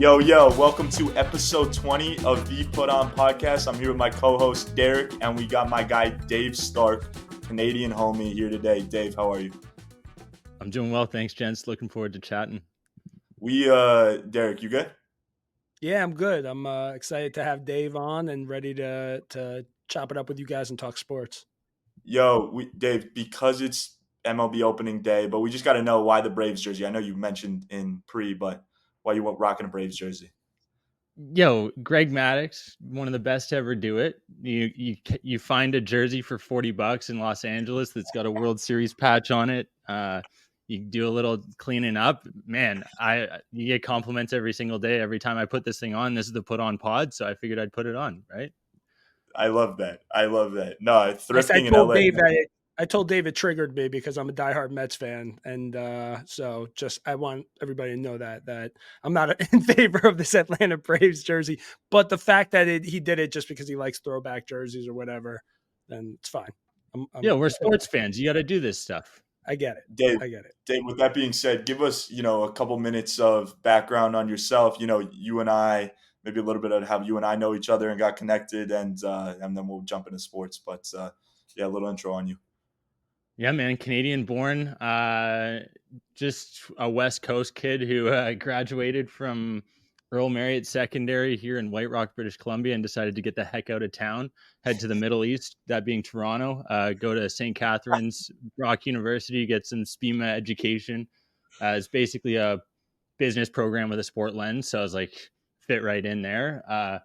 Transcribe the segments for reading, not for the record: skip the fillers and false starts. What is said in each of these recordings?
Yo, welcome to episode 20 of the Put On Podcast. I'm here with my co-host, Derek, and we got my guy, Dave Stark, Canadian homie, here today. Dave, how are you? I'm doing well, thanks, gents. Looking forward to chatting. Derek, you good? Yeah, I'm good. I'm excited to have Dave on and ready to chop it up with you guys and talk sports. Dave, because it's MLB opening day, but we just got to know why the Braves jersey. I know you mentioned in pre, but why you rocking a Braves jersey? Greg Maddux, one of the best to ever do it. You find a jersey for $40 in Los Angeles that's got a World Series patch on it. You do a little cleaning up, man. You get compliments every single day. Every time I put this thing on, this is the Put On Pod, so I figured I'd put it on, right? I love that. No, thrifting in LA. I told Dave it triggered me because I'm a diehard Mets fan, and so I want everybody to know that I'm not in favor of this Atlanta Braves jersey, but the fact that he did it just because he likes throwback jerseys or whatever, then it's fine. We're sports fans. You got to do this stuff. I get it. Dave, with that being said, give us, a couple minutes of background on yourself. You and I, maybe a little bit of how you and I know each other and got connected, and then we'll jump into sports. But a little intro on you. Yeah, man, Canadian born, just a West Coast kid who graduated from Earl Marriott Secondary here in White Rock, British Columbia, and decided to get the heck out of town, head to the Middle East, that being Toronto, go to St. Catharines, Brock University, get some SPEMA education. It's basically a business program with a sport lens. So I was like, fit right in there.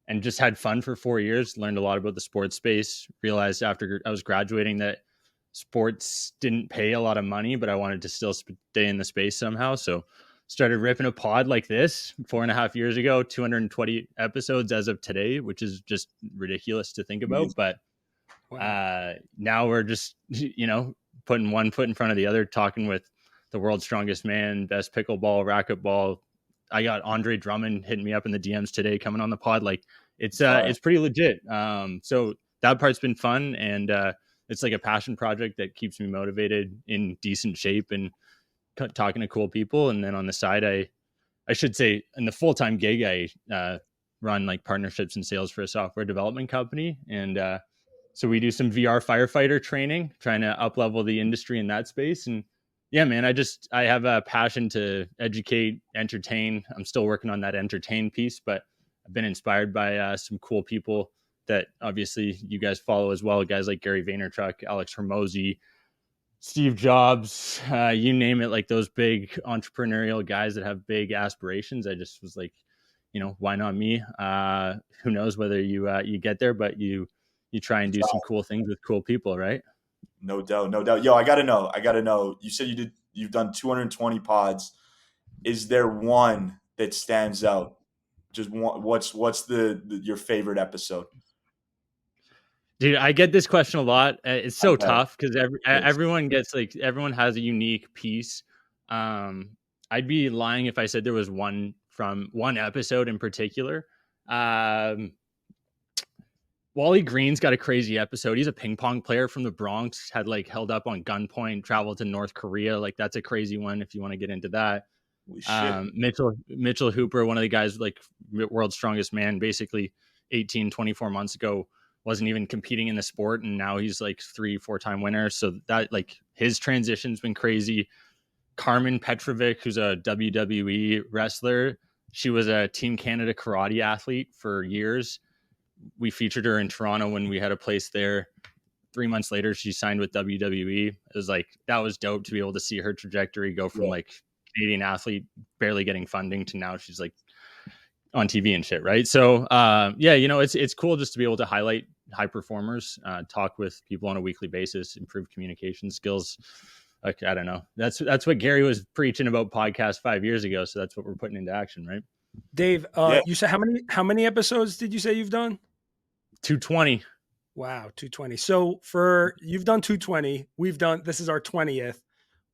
And just had fun for 4 years, learned a lot about the sports space, realized after I was graduating that sports didn't pay a lot of money, but I wanted to still stay in the space somehow. So started ripping a pod like this 4.5 years ago, 220 episodes as of today, which is just ridiculous to think about. But now we're just, putting one foot in front of the other, talking with the world's strongest man, best pickleball, racquetball. I got Andre Drummond hitting me up in the DMs today, coming on the pod. Like it's pretty legit. So that part's been fun. And, it's like a passion project that keeps me motivated, in decent shape, and talking to cool people. And then on the side, I should say, in the full-time gig, I run like partnerships and sales for a software development company. And so we do some VR firefighter training, trying to up-level the industry in that space. And yeah, man, I have a passion to educate, entertain. I'm still working on that entertain piece, but I've been inspired by some cool people that obviously you guys follow as well. Guys like Gary Vaynerchuk, Alex Hormozi, Steve Jobs, you name it, like those big entrepreneurial guys that have big aspirations. I just was like, why not me? Who knows whether you get there, but you try and do some cool things with cool people, right? No doubt. Yo, I gotta know. You said you've done 220 pods. Is there one that stands out? Just one. What's your favorite episode? Dude, I get this question a lot. It's so tough because everyone has a unique piece. I'd be lying if I said there was one from one episode in particular. Wally Green's got a crazy episode. He's a ping pong player from the Bronx, had held up on gunpoint, traveled to North Korea. Like that's a crazy one if you want to get into that. Mitchell Hooper, one of the guys, world's strongest man, basically 24 months ago, wasn't even competing in the sport, and now he's 3-4 time winner. So that his transition's been crazy. Carmen Petrovic, who's a WWE wrestler, she was a Team Canada karate athlete for years. We featured her in Toronto when we had a place there. 3 months later, she signed with WWE. It was that was dope to be able to see her trajectory go from Canadian athlete barely getting funding to now she's on TV and shit, right? So it's cool just to be able to highlight high performers, talk with people on a weekly basis, improve communication skills. I don't know. That's what Gary was preaching about podcast 5 years ago. So that's what we're putting into action, right? Dave, you said how many episodes did you say you've done? 220. Wow, 220. So you've done 220. This is our 20th.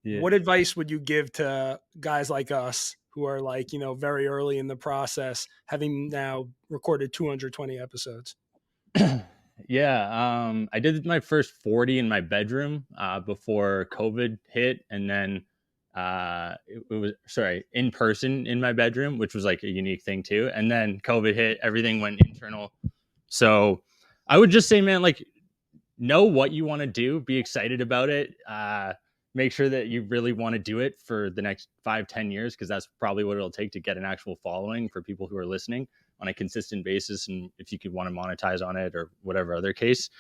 Yeah. What advice would you give to guys like us who are very early in the process, having now recorded 220 episodes? Yeah. I did my first 40 in my bedroom before COVID hit. And then it was in person in my bedroom, which was like a unique thing too. And then COVID hit, everything went internal. So I would just say, man, like, know what you want to do, be excited about it. Make sure that you really want to do it for the next 5-10 years, because that's probably what it'll take to get an actual following for people who are listening on a consistent basis. And if you could want to monetize on it or whatever other case.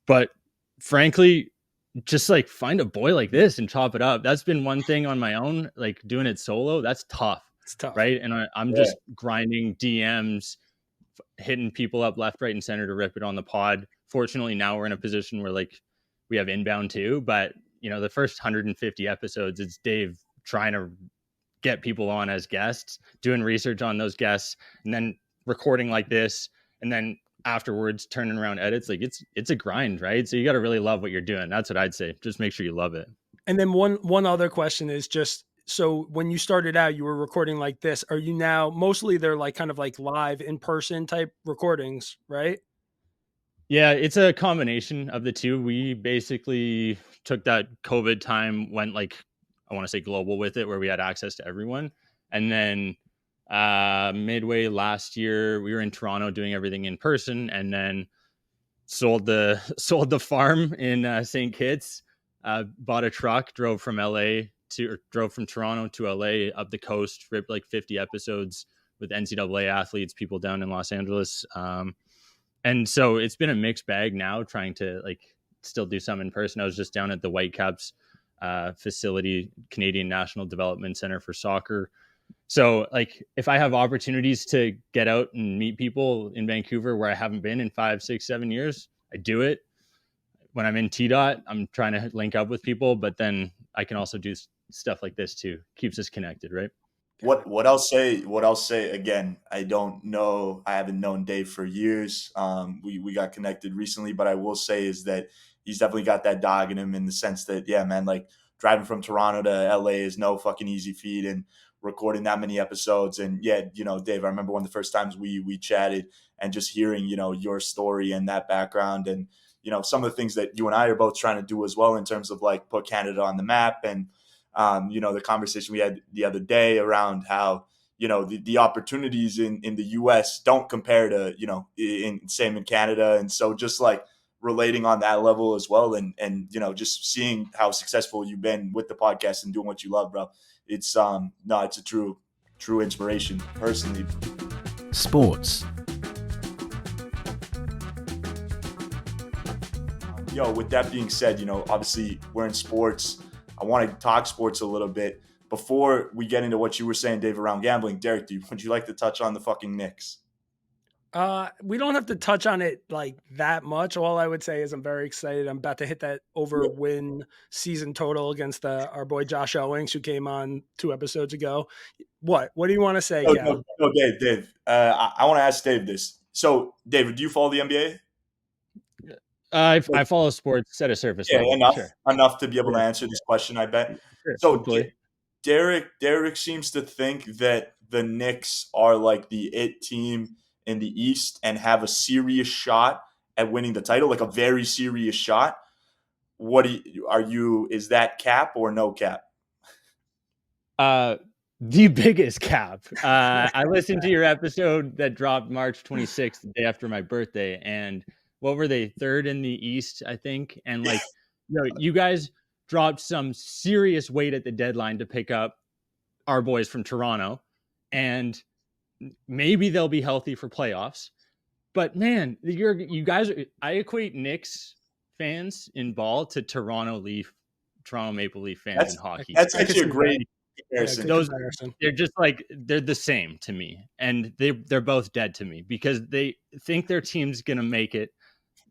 But frankly, just like find a boy like this and chop it up. That's been one thing on my own, like doing it solo. That's tough. It's tough. Right. And I'm just grinding DMs, hitting people up left, right, and center to rip it on the pod. Fortunately, now we're in a position where like we have inbound too. But you know, the first 150 episodes, it's Dave trying to get people on as guests, doing research on those guests, and then recording like this, and then afterwards turning around edits. Like it's a grind, right? So you got to really love what you're doing. That's what I'd say. Just make sure you love it. And then one other question is just, so when you started out, you were recording like this. Are you now mostly they're like kind of like live in person type recordings, right? Yeah, it's a combination of the two. We basically took that COVID time, went like, I want to say global with it, where we had access to everyone. And then midway last year, we were in Toronto doing everything in person, and then sold the farm in St. Kitts, bought a truck, drove from Toronto to LA, up the coast, ripped like 50 episodes with NCAA athletes, people down in Los Angeles. And so it's been a mixed bag now, trying to like still do some in person. I was just down at the Whitecaps facility, Canadian National Development Center for Soccer. So like if I have opportunities to get out and meet people in Vancouver where I haven't been in 5, 6, 7 years, I do it. When I'm in TDOT, I'm trying to link up with people, but then I can also do stuff like this too. Keeps us connected, right? What I'll say again, I don't know. I haven't known Dave for years. We got connected recently, but I will say is that he's definitely got that dog in him, in the sense that, yeah, man, like driving from Toronto to LA is no fucking easy feat, and recording that many episodes. And yeah, you know, Dave, I remember one of the first times we chatted, and just hearing, you know, your story and that background, and you know, some of the things that you and I are both trying to do as well, in terms of like put Canada on the map. And you know, the conversation we had the other day around how, you know, the opportunities in the US don't compare to, you know, same in Canada. And so just like relating on that level as well. And, you know, just seeing how successful you've been with the podcast and doing what you love, bro. It's, no, it's a true inspiration personally. Sports. Yo, with that being said, you know, obviously we're in sports. I want to talk sports a little bit. Before we get into what you were saying, Dave, around gambling, Derek, would you like to touch on the fucking Knicks? We don't have to touch on it like that much. All I would say is I'm very excited. I'm about to hit that over win season total against our boy Josh Owings, who came on 2 episodes ago. What do you want to say, Cal? No, Dave. I want to ask Dave this. So, David, do you follow the NBA? I follow sports at a surface level. Enough to be able to answer this question, I bet. Sure, so hopefully. Derek seems to think that the Knicks are like the it team in the East and have a serious shot at winning the title, like a very serious shot. Is that cap or no cap? The biggest cap. I listened to your episode that dropped March 26th, the day after my birthday, and what were they, 3rd in the East, I think? And like, you know, you guys dropped some serious weight at the deadline to pick up our boys from Toronto, and maybe they'll be healthy for playoffs. But man, you guys, I equate Knicks fans in ball to Toronto Maple Leaf fans in hockey. That's actually a great comparison. They're just like, they're the same to me, and they're both dead to me, because they think their team's gonna make it.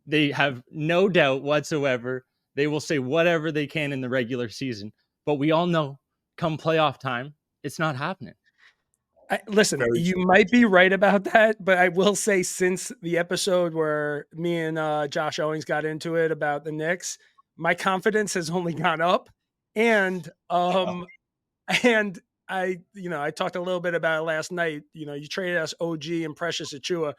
They have no doubt whatsoever. They will say whatever they can in the regular season, but we all know come playoff time, it's not happening. Listen, you might be right about that, but I will say, since the episode where me and Josh Owings got into it about the Knicks, my confidence has only gone up. And and I talked a little bit about it last night. You know, you traded us OG and Precious Achiuwa.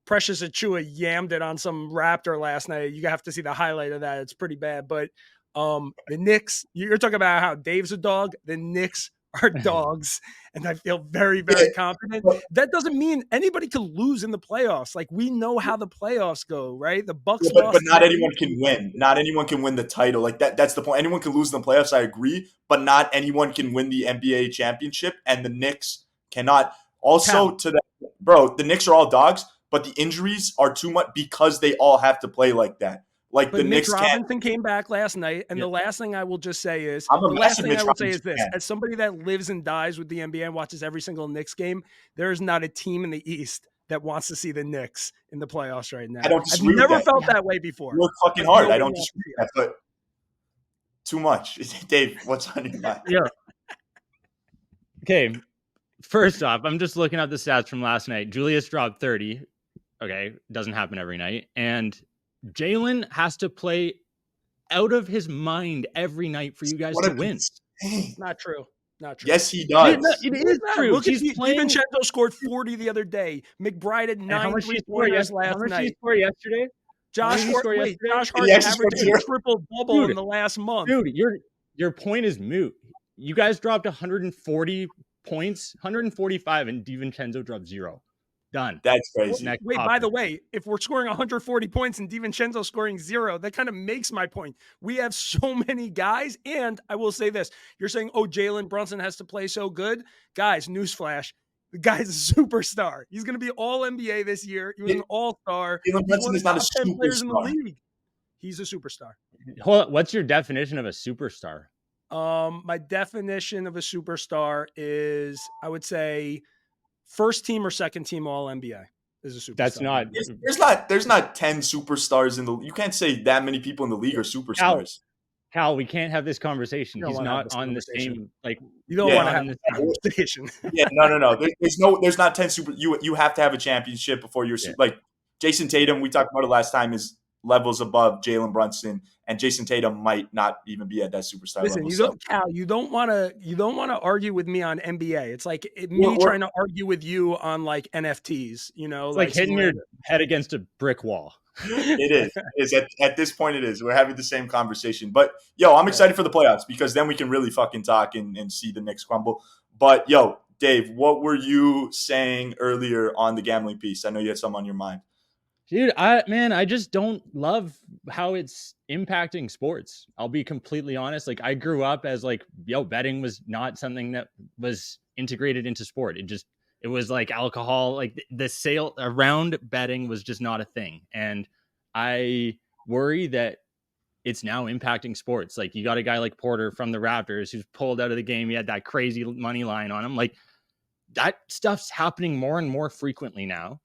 Precious Achiuwa yammed it on some Raptor last night. You have to see the highlight of that. It's pretty bad. But The Knicks, you're talking about how Dave's a dog. The Knicks are dogs, and I feel very, very confident. That doesn't mean anybody can lose in the playoffs. Like, we know how the playoffs go, right? The Bucks lost. But not anyone can win. Not anyone can win the title. Like that's the point. Anyone can lose in the playoffs, I agree, but not anyone can win the NBA championship, and the Knicks cannot. Also, to that, bro, the Knicks are all dogs, but the injuries are too much because they all have to play like that. Like, but the Mitch Knicks Robinson came back last night, and the last thing I will just say is this: as somebody that lives and dies with the NBA and watches every single Knicks game, there is not a team in the East that wants to see the Knicks in the playoffs right now. I don't disagree. I've never felt that way before. You work fucking hard. I don't disagree with that, but too much. Dave, what's on your mind? Yeah. Okay. First off, I'm just looking at the stats from last night. Julius dropped 30. Okay, doesn't happen every night, and Jalen has to play out of his mind every night for you guys to win. Not true. Not true. Yes, he does. It is true. Look, DiVincenzo scored 40 the other day. McBride had 9 3-pointers last night. How much did he score yesterday? Josh Hart averaged a triple-double in the last month. Dude, your point is moot. You guys dropped 140 points, 145, and DiVincenzo dropped 0. Done. That's crazy. Wait, by the way, if we're scoring 140 points and DiVincenzo scoring 0, that kind of makes my point. We have so many guys, and I will say this. You're saying, oh, Jalen Brunson has to play so good. Guys, newsflash. The guy's a superstar. He's going to be all NBA this year. He was an all-star. Jalen Brunson is not a superstar. Players in the league. He's a superstar. Hold on, what's your definition of a superstar? My definition of a superstar is, I would say, first team or second team All NBA is a superstar. That's not. There's not 10 superstars in the. You can't say that many people in the league are superstars. Cal, we can't have this conversation. He's not on the same. Like, you don't want to have this conversation. Yeah, no. There's not 10 super. You have to have a championship before you're like Jason Tatum. We talked about it last time. Is levels above Jalen Brunson, and Jason Tatum might not even be at that superstar level. Listen, you don't want to argue with me on NBA. It's like me trying to argue with you on like NFTs. You know, it's like hitting your head against a brick wall. It is. At this point, it is. We're having the same conversation. But yo, I'm excited for the playoffs because then we can really fucking talk and see the Knicks crumble. But yo, Dave, what were you saying earlier on the gambling piece? I know you had something on your mind. Dude, I just don't love how it's impacting sports. I'll be completely honest. Like, I grew up as like, betting was not something that was integrated into sport. It was like alcohol, like the sale around betting was just not a thing. And I worry that it's now impacting sports. Like, you got a guy like Porter from the Raptors who's pulled out of the game. He had that crazy money line on him. Like, that stuff's happening more and more frequently now.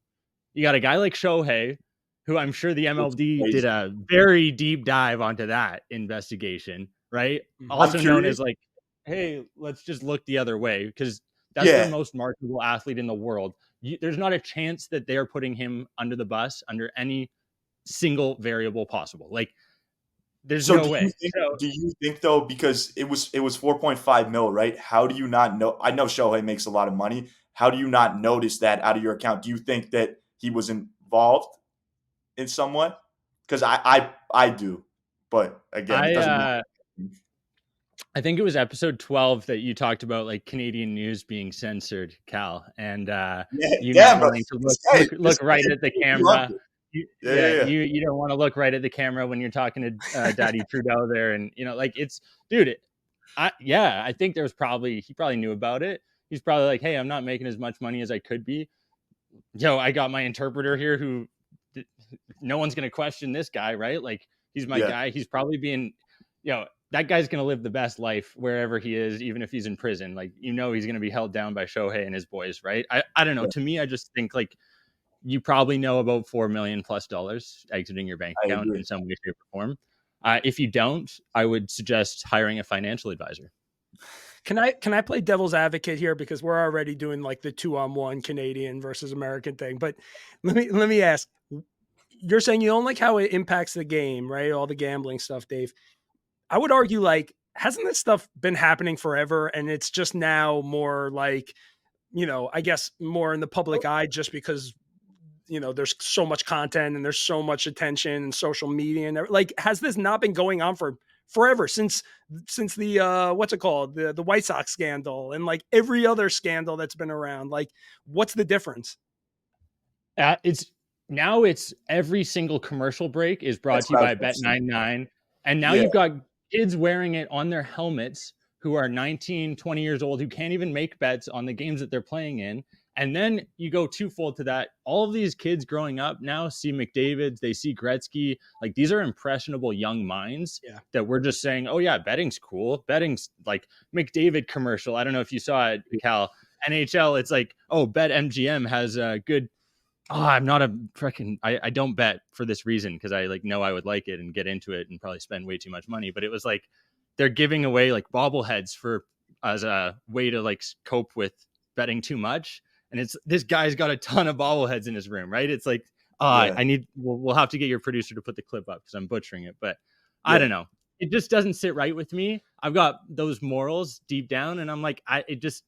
You got a guy like Shohei, who I'm sure the MLB did a very deep dive onto that investigation, right? Also known as like, hey, let's just look the other way because that's the most marketable athlete in the world. There's not a chance that they're putting him under the bus under any single variable possible. Like, there's no way. Do you think though, because it was 4.5 mil, right? How do you not know? I know Shohei makes a lot of money. How do you not notice that out of your account? Do you think that he was involved in somewhat? Because I do, but again, it doesn't matter. I think it was episode 12 that you talked about like Canadian news being censored, Cal, and you not wanting to look right at the camera. You don't want to look right at the camera when you're talking to Daddy Trudeau there, and like it's, dude. I think he probably knew about it. He's probably like, hey, I'm not making as much money as I could be. I got my interpreter here who no one's going to question this guy, right? Like, he's my guy. He's probably being, that guy's going to live the best life wherever he is, even if he's in prison. Like, he's going to be held down by Shohei and his boys, right? I don't know. Yeah. To me, I just think like you probably know about $4 million+ exiting your bank account in some way, shape, or form. If you don't, I would suggest hiring a financial advisor. Can I play devil's advocate here, because we're already doing like the 2-on-1 Canadian versus American thing? But let me ask. You're saying you don't like how it impacts the game, right? All the gambling stuff, Dave. I would argue, like, hasn't this stuff been happening forever, and it's just now more like, I guess more in the public eye just because there's so much content and there's so much attention and social media and like, has this not been going on for forever since the what's it called, the White Sox scandal and like every other scandal that's been around. Like, what's the difference? It's every single commercial break is brought That's to you what I was by gonna say. Bet99. And now Yeah, you've got kids wearing it on their helmets who are 19, 20 years old, who can't even make bets on the games that they're playing in. And then you go twofold to that. All of these kids growing up now see McDavid's, they see Gretzky. Like, these are impressionable young minds Yeah. that we're just saying, oh yeah, betting's cool. Betting's like McDavid commercial. I don't know if you saw it, Cal. NHL, it's like, oh, Bet MGM has a good. Oh, I'm not a freaking. I don't bet for this reason because I like know I would like it and get into it and probably spend way too much money. But it was like they're giving away like bobbleheads for as a way to like cope with betting too much. And it's this guy's got a ton of bobbleheads in his room, right? It's like, yeah, I need. We'll have to get your producer to put the clip up because I'm butchering it. But I yeah. don't know. It just doesn't sit right with me. I've got those morals deep down, and I'm like, it just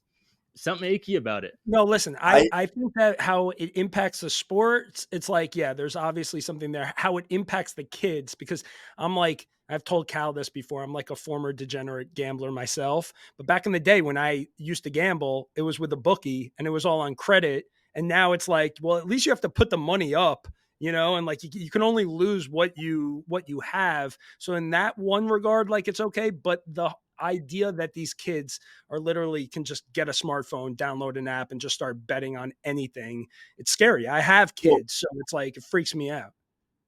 something achy about it. No, listen, I I think that how it impacts the sports, it's like, yeah, there's obviously something there. How it impacts the kids, because I'm like, I've told Cal this before, I'm like a former degenerate gambler myself. But back in the day when I used to gamble, it was with a bookie and it was all on credit. And now it's like, well, at least you have to put the money up, and like you can only lose what you have. So in that one regard, like it's okay. But the idea that these kids are literally can just get a smartphone, download an app, and just start betting on anything. It's scary. I have well, kids, so it's like it freaks me out.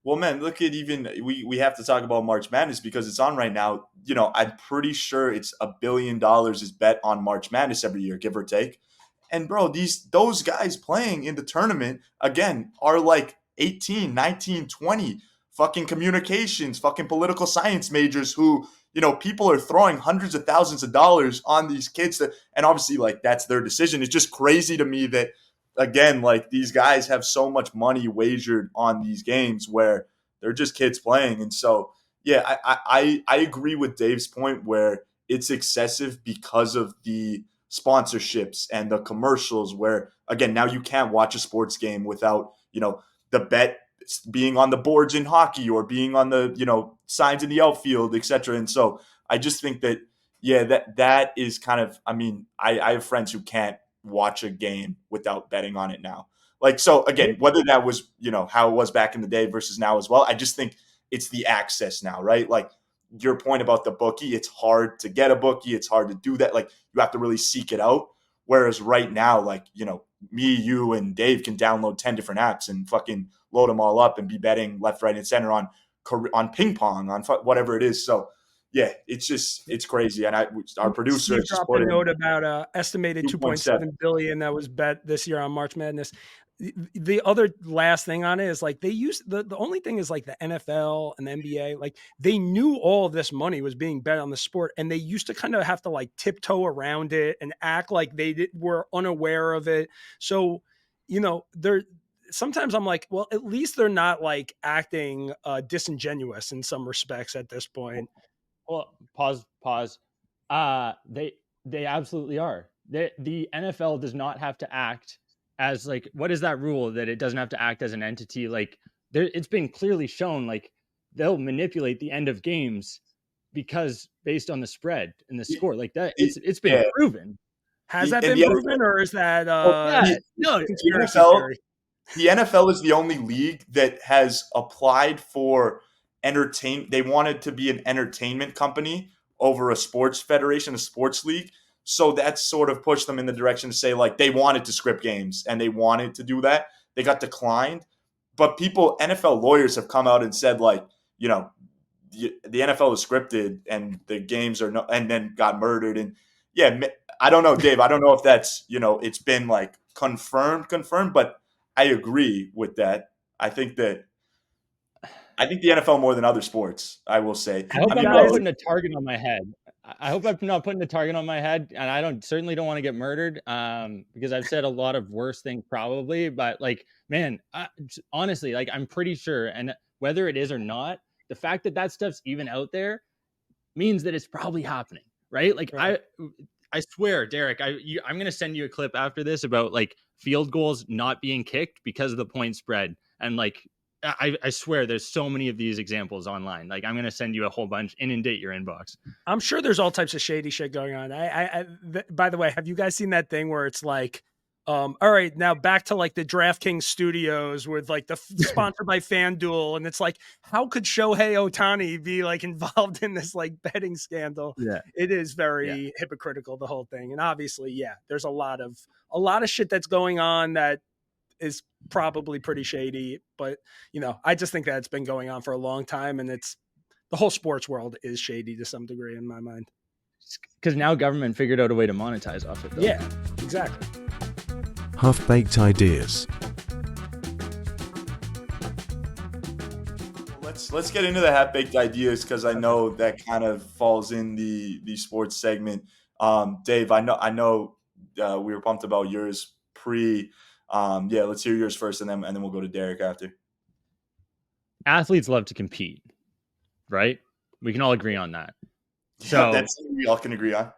well, man, look at even we have to talk about March Madness because it's on right now. I'm pretty sure it's $1 billion is bet on March Madness every year, give or take. And bro, those guys playing in the tournament again are like 18, 19, 20 fucking communications, fucking political science majors who, people are throwing hundreds of thousands of dollars on these kids and obviously like that's their decision. It's just crazy to me that again, like these guys have so much money wagered on these games where they're just kids playing. And so, yeah, I agree with Dave's point where it's excessive because of the sponsorships and the commercials where again now you can't watch a sports game without the bet being on the boards in hockey or being on the signs in the outfield, etc. And so I just think that yeah, that is kind of, I mean, I have friends who can't watch a game without betting on it now. Like, so again, whether that was how it was back in the day versus now as well, I just think it's the access now, right? Like your point about the bookie, it's hard to get a bookie. It's hard to do that. Like you have to really seek it out. Whereas right now, like, me, you, and Dave can download 10 different apps and fucking load them all up and be betting left, right, and center on ping pong, on whatever it is. So, yeah, it's crazy. And our producer Steve has just dropped put a in note about estimated 2.7. 2.7 billion that was bet this year on March Madness. The other last thing on it is like they used the only thing is like the NFL and the NBA, like they knew all of this money was being bet on the sport, and they used to kind of have to like tiptoe around it and act like were unaware of it. So, they're sometimes I'm like, well, at least they're not like acting disingenuous in some respects at this point. Well, pause. They absolutely are. The NFL does not have to act as like, what is that rule that it doesn't have to act as an entity? Like it's been clearly shown like they'll manipulate the end of games because based on the spread and the score like that, it's been Yeah, proven. Has that and been the proven, or is that Yeah, no, conspiracy NFL theory? the NFL is the only league that has applied for They wanted to be an entertainment company over a sports federation, a sports league. So that sort of pushed them in the direction to say like they wanted to script games and they wanted to do that. They got declined, but NFL lawyers have come out and said like, the NFL is scripted and the games are no, and then got murdered. And yeah, I don't know, Dave. I don't know if that's it's been like confirmed, but I agree with that. I think that the NFL more than other sports. I will say. I hope I I'm mean, not bro, putting a target on my head. I hope I'm not putting a target on my head, and I certainly don't want to get murdered. Because I've said a lot of worse things probably, but like, man, honestly, like I'm pretty sure, and whether it is or not, the fact that that stuff's even out there means that it's probably happening, right? Like Right. I swear, Derek, I'm gonna send you a clip after this about like field goals not being kicked because of the point spread, and like I swear there's so many of these examples online. Like, I'm going to send you a whole bunch, inundate your inbox. I'm sure there's all types of shady shit going on. By the way, have you guys seen that thing where it's like, all right, now back to like the DraftKings studios with like the sponsored by FanDuel. And it's like, how could Shohei Ohtani be like involved in this like betting scandal? Yeah. It is very hypocritical, the whole thing. And obviously, yeah, there's a lot of shit that's going on that is probably pretty shady, but I just think that it's been going on for a long time, and the whole sports world is shady to some degree in my mind. Because now government figured out a way to monetize off it, though. Yeah, exactly. Half-baked ideas. Let's get into the half-baked ideas, because I know that kind of falls in the sports segment. Dave, I know we were pumped about yours pre. Let's hear yours first, and then we'll go to Derek after. Athletes love to compete, right? We can all agree on that. So yeah, that's something we all can agree on.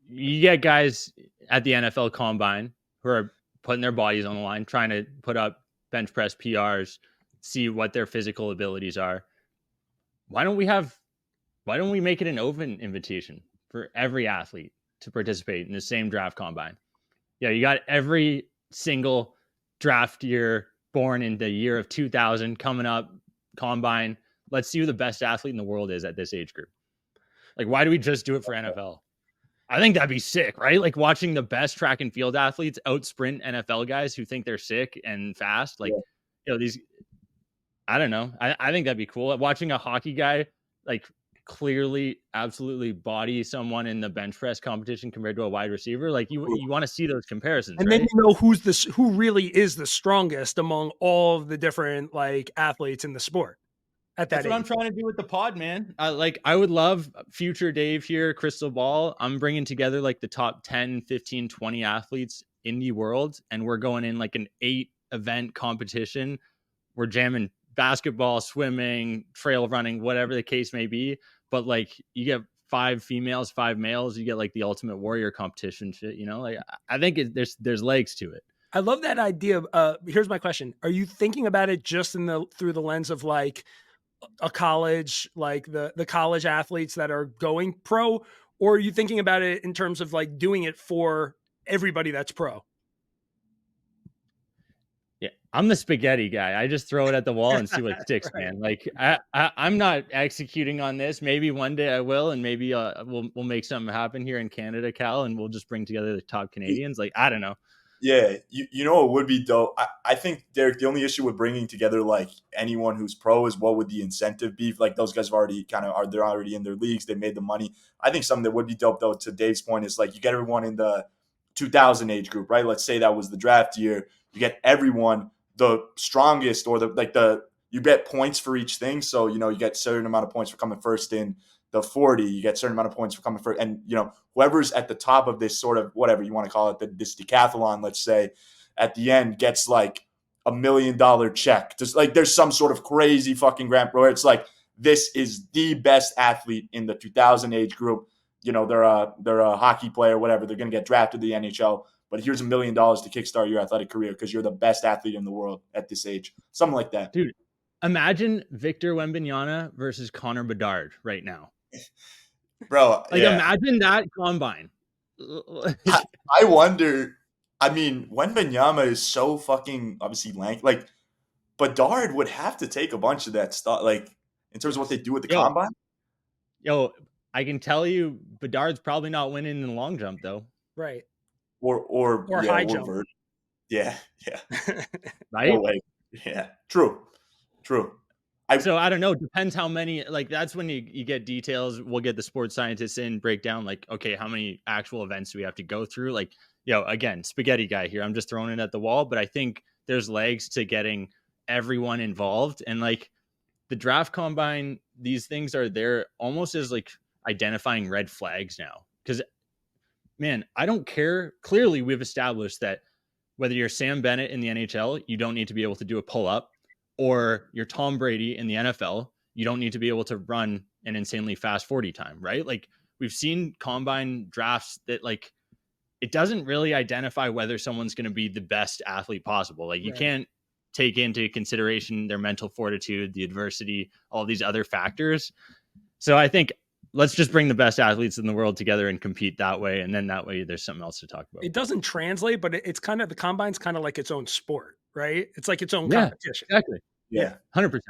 You get guys at the NFL Combine who are putting their bodies on the line, trying to put up bench press PRs, see what their physical abilities are. Why don't we make it an open invitation for every athlete to participate in the same draft combine? Yeah, you got every single draft year born in the year of 2000 coming up, combine. Let's see who the best athlete in the world is at this age group. Like, why do we just do it for NFL? I think that'd be sick, right? Like watching the best track and field athletes out sprint NFL guys who think they're sick and fast. Like, these, I don't know. I think that'd be cool. Watching a hockey guy, like, clearly absolutely body someone in the bench press competition compared to a wide receiver. Like, you want to see those comparisons, and right? then who really is the strongest among all of the different like athletes in the sport. That's what I'm trying to do with the pod, man. I would love future Dave here, crystal ball. I'm bringing together like the top 10, 15, 20 athletes in the world, and we're going in like an 8-event competition. We're jamming basketball, swimming, trail running, whatever the case may be. But like, you get 5 females, 5 males, you get like the ultimate warrior competition shit, Like, I think there's legs to it. I love that idea. Here's my question. Are you thinking about it just through the lens of like a college, like the college athletes that are going pro, or are you thinking about it in terms of like doing it for everybody that's pro? Yeah, I'm the spaghetti guy. I just throw it at the wall and see what sticks, right. Man. Like, I'm not executing on this. Maybe one day I will, and maybe we'll make something happen here in Canada, Cal, and we'll just bring together the top Canadians. Like, I don't know. Yeah, you know it would be dope. I think, Derek, the only issue with bringing together like anyone who's pro is what would the incentive be? Like, those guys have already they're already in their leagues. They made the money. I think something that would be dope, though, to Dave's point, is like you get everyone in the 2000 age group, right? Let's say that was the draft year. You get everyone the strongest, or you get points for each thing. So, you get a certain amount of points for coming first in the 40, you get a certain amount of points for coming first. And, whoever's at the top of this sort of whatever you want to call it, this decathlon, let's say, at the end gets like $1 million check. Just like there's some sort of crazy fucking grand where it's like, this is the best athlete in the 2000 age group. They're a hockey player, whatever. They're going to get drafted to the NHL. But here's $1 million to kickstart your athletic career because you're the best athlete in the world at this age. Something like that. Dude, imagine Victor Wembanyama versus Connor Bedard right now. Bro, imagine that combine. I wonder. I mean, Wembanyama is so fucking obviously lanky. Like, Bedard would have to take a bunch of that stuff, like in terms of what they do with the combine. I can tell you, Bedard's probably not winning in the long jump, though. Right. Or high jump. Yeah. Right. Yeah. True. So I don't know. Depends how many. Like, that's when you get details. We'll get the sports scientists in, break down like, okay, how many actual events do we have to go through? Like, again, spaghetti guy here. I'm just throwing it at the wall, but I think there's legs to getting everyone involved. And like the draft combine, these things are there almost as like identifying red flags now. Because, man, I don't care. Clearly, we've established that whether you're Sam Bennett in the NHL, you don't need to be able to do a pull up. Or you're Tom Brady in the NFL, you don't need to be able to run an insanely fast 40 time, right? Like, we've seen combine drafts that like, it doesn't really identify whether someone's going to be the best athlete possible. Like, you can't take into consideration their mental fortitude, the adversity, all these other factors. So I think let's just bring the best athletes in the world together and compete that way. And then that way there's something else to talk about. It doesn't translate, but it's kind of, the combine's kind of like its own sport, right? It's like its own Yeah, competition. exactly. Yeah. 100%.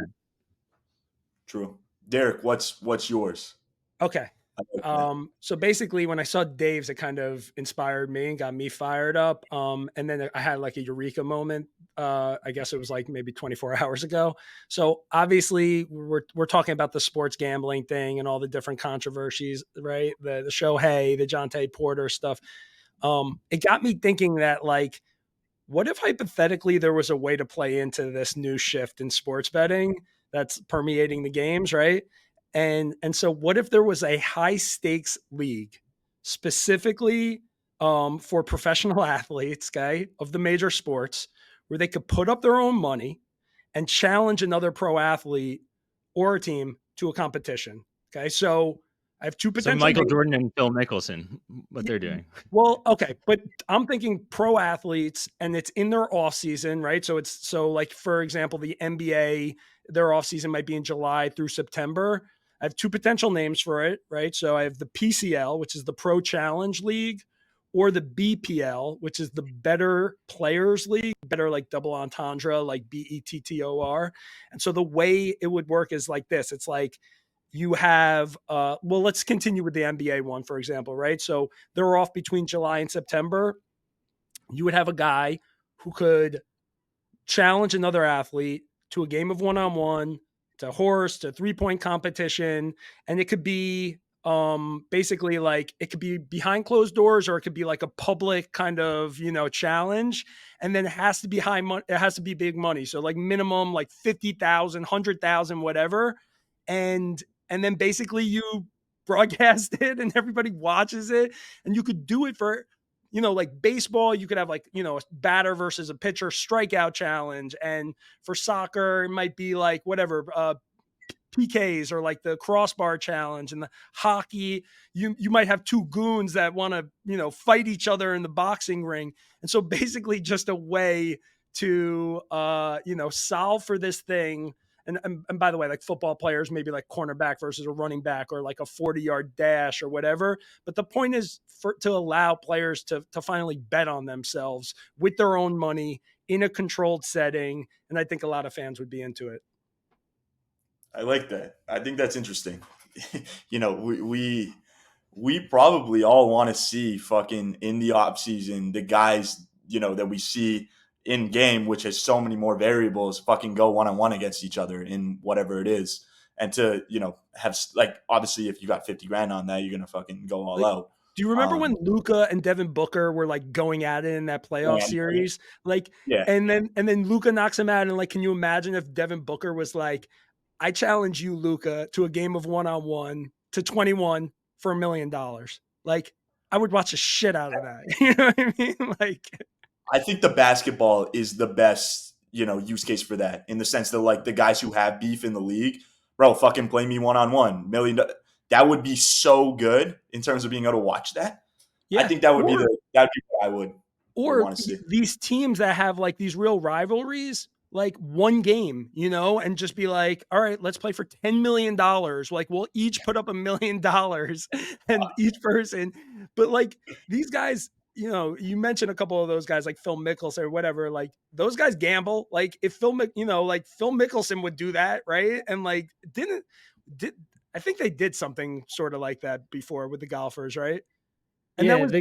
True. Derek, what's yours? Okay. Like So basically when I saw Dave's, it kind of inspired me and got me fired up. And then I had like a eureka moment. I guess it was like maybe 24 hours ago. So obviously we're talking about the sports gambling thing and all the different controversies, right? The Shohei, the Jonte Porter stuff. It got me thinking that, like, what if hypothetically there was a way to play into this new shift in sports betting that's permeating the games, right? And so what if there was a high stakes league specifically for professional athletes, okay, of the major sports, where they could put up their own money and challenge another pro athlete or a team to a competition. Okay. So I have two So potential Michael names. Jordan and Phil Mickelson, what they're doing. Well, okay, but I'm thinking pro athletes, and it's in their off season, right? So it's, so like, for example, the NBA, their off season might be in July through September. I have two potential names for it, right? So I have the PCL, which is the Pro Challenge League, or the BPL, which is the Better Players League, better like double entendre, like BETTOR. And so the way it would work is like this. It's like, you have, well, let's continue with the NBA one, for example, right? So they're off between July and September. You would have a guy who could challenge another athlete to a game of one-on-one, to horse, to 3-point competition. And it could be basically like, it could be behind closed doors, or it could be like a public kind of, challenge. And then it has to be high money. It has to be big money. So like minimum like 50,000, 100,000, whatever. And then basically you broadcast it and everybody watches it, and you could do it for, like baseball, you could have like, a batter versus a pitcher strikeout challenge. And for soccer, it might be like whatever, PKs, or like the crossbar challenge. And the hockey, you might have two goons that want to, fight each other in the boxing ring. And so basically just a way to, solve for this thing. And by the way, like football players, maybe like cornerback versus a running back, or like a 40-yard dash or whatever. But the point is to allow players to finally bet on themselves with their own money in a controlled setting. And I think a lot of fans would be into it. I like that. I think that's interesting. We probably all want to see fucking in the off season the guys, that we see in game, which has so many more variables, fucking go one-on-one against each other in whatever it is. And to, have, like, obviously if you got 50 grand on that, you're going to fucking go all out. Do you remember when Luka and Devin Booker were like going at it in that playoff series? Like, yeah. And then Luka knocks him out. And like, can you imagine if Devin Booker was like, I challenge you, Luka, to a game of one-on-one to 21 for $1 million. Like, I would watch the shit out of that. You know what I mean? Like, I think the basketball is the best, use case for that, in the sense that, like, the guys who have beef in the league, bro, fucking play me one-on-one. $1 million. That would be so good in terms of being able to watch that. Yeah. I think that would be what I would want to see. These teams that have like these real rivalries, like one game, and just be like, all right, let's play for $10 million. Like, we'll each put up $1 million and each person. But like these guys, you mentioned a couple of those guys like Phil Mickelson or whatever, like those guys gamble. Like if Phil Mickelson would do that, right? And like, I think they did something sort of like that before with the golfers, right? And yeah, the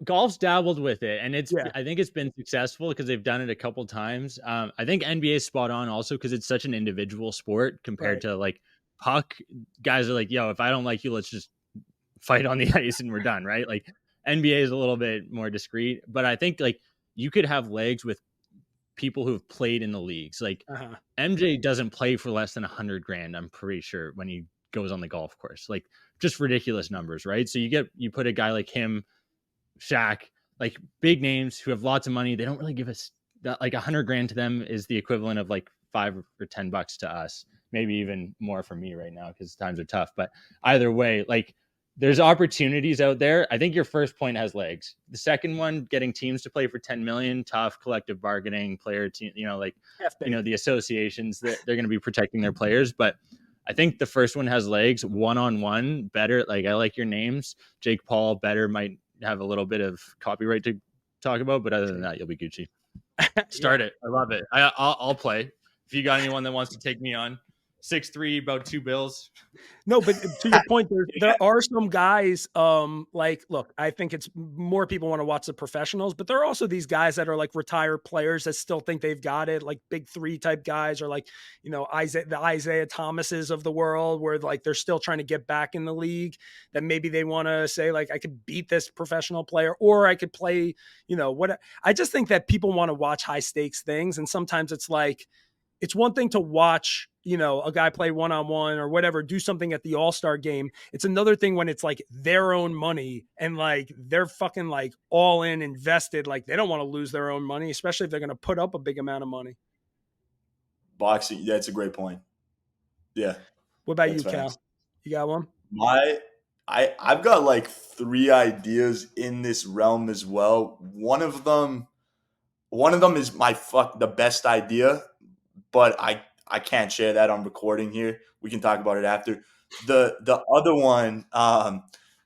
golf's dabbled with it, and I think it's been successful because they've done it a couple times. I think NBA is spot on also because it's such an individual sport compared to like puck. Guys are like, yo, if I don't like you, let's just fight on the ice and we're done, right? Like NBA is a little bit more discreet, but I think like you could have legs with people who've played in the leagues. Like MJ doesn't play for less than 100 grand, I'm pretty sure, when he goes on the golf course. Like just ridiculous numbers, right? So you put a guy like him, Shaq, like big names who have lots of money. They don't really give us that, like 100 grand to them is the equivalent of like $5 or $10 to us, maybe even more for me right now because times are tough. But either way, like there's opportunities out there. I think your first point has legs. The second one, getting teams to play for 10 million, tough collective bargaining, player team, the associations that they're going to be protecting their players. But I think the first one has legs. One-on-one, better. Like, I like your names. Jake Paul, better, might have a little bit of copyright to talk about, but other than that, you'll be Gucci. Start it. I love it. I'll play. If you got anyone that wants to take me on, 6'3", about 2 bills. No, but to your point, there are some guys, look, I think it's more people want to watch the professionals, but there are also these guys that are like retired players that still think they've got it, like big three type guys, or like, the Isaiah Thomases of the world, where like they're still trying to get back in the league, that maybe they want to say like, I could beat this professional player, or I could play, what. I just think that people want to watch high stakes things. And sometimes it's like, it's one thing to watch, a guy play one-on-one or whatever, do something at the All-Star game. It's another thing when it's like their own money and like they're fucking like all in invested. Like they don't want to lose their own money, especially if they're going to put up a big amount of money. Boxing. Yeah, it's a great point. Yeah. What about you, Cal? You got one? I've got like 3 ideas in this realm as well. One of them is the best idea, but I can't share that on recording here. We can talk about it after. The other one,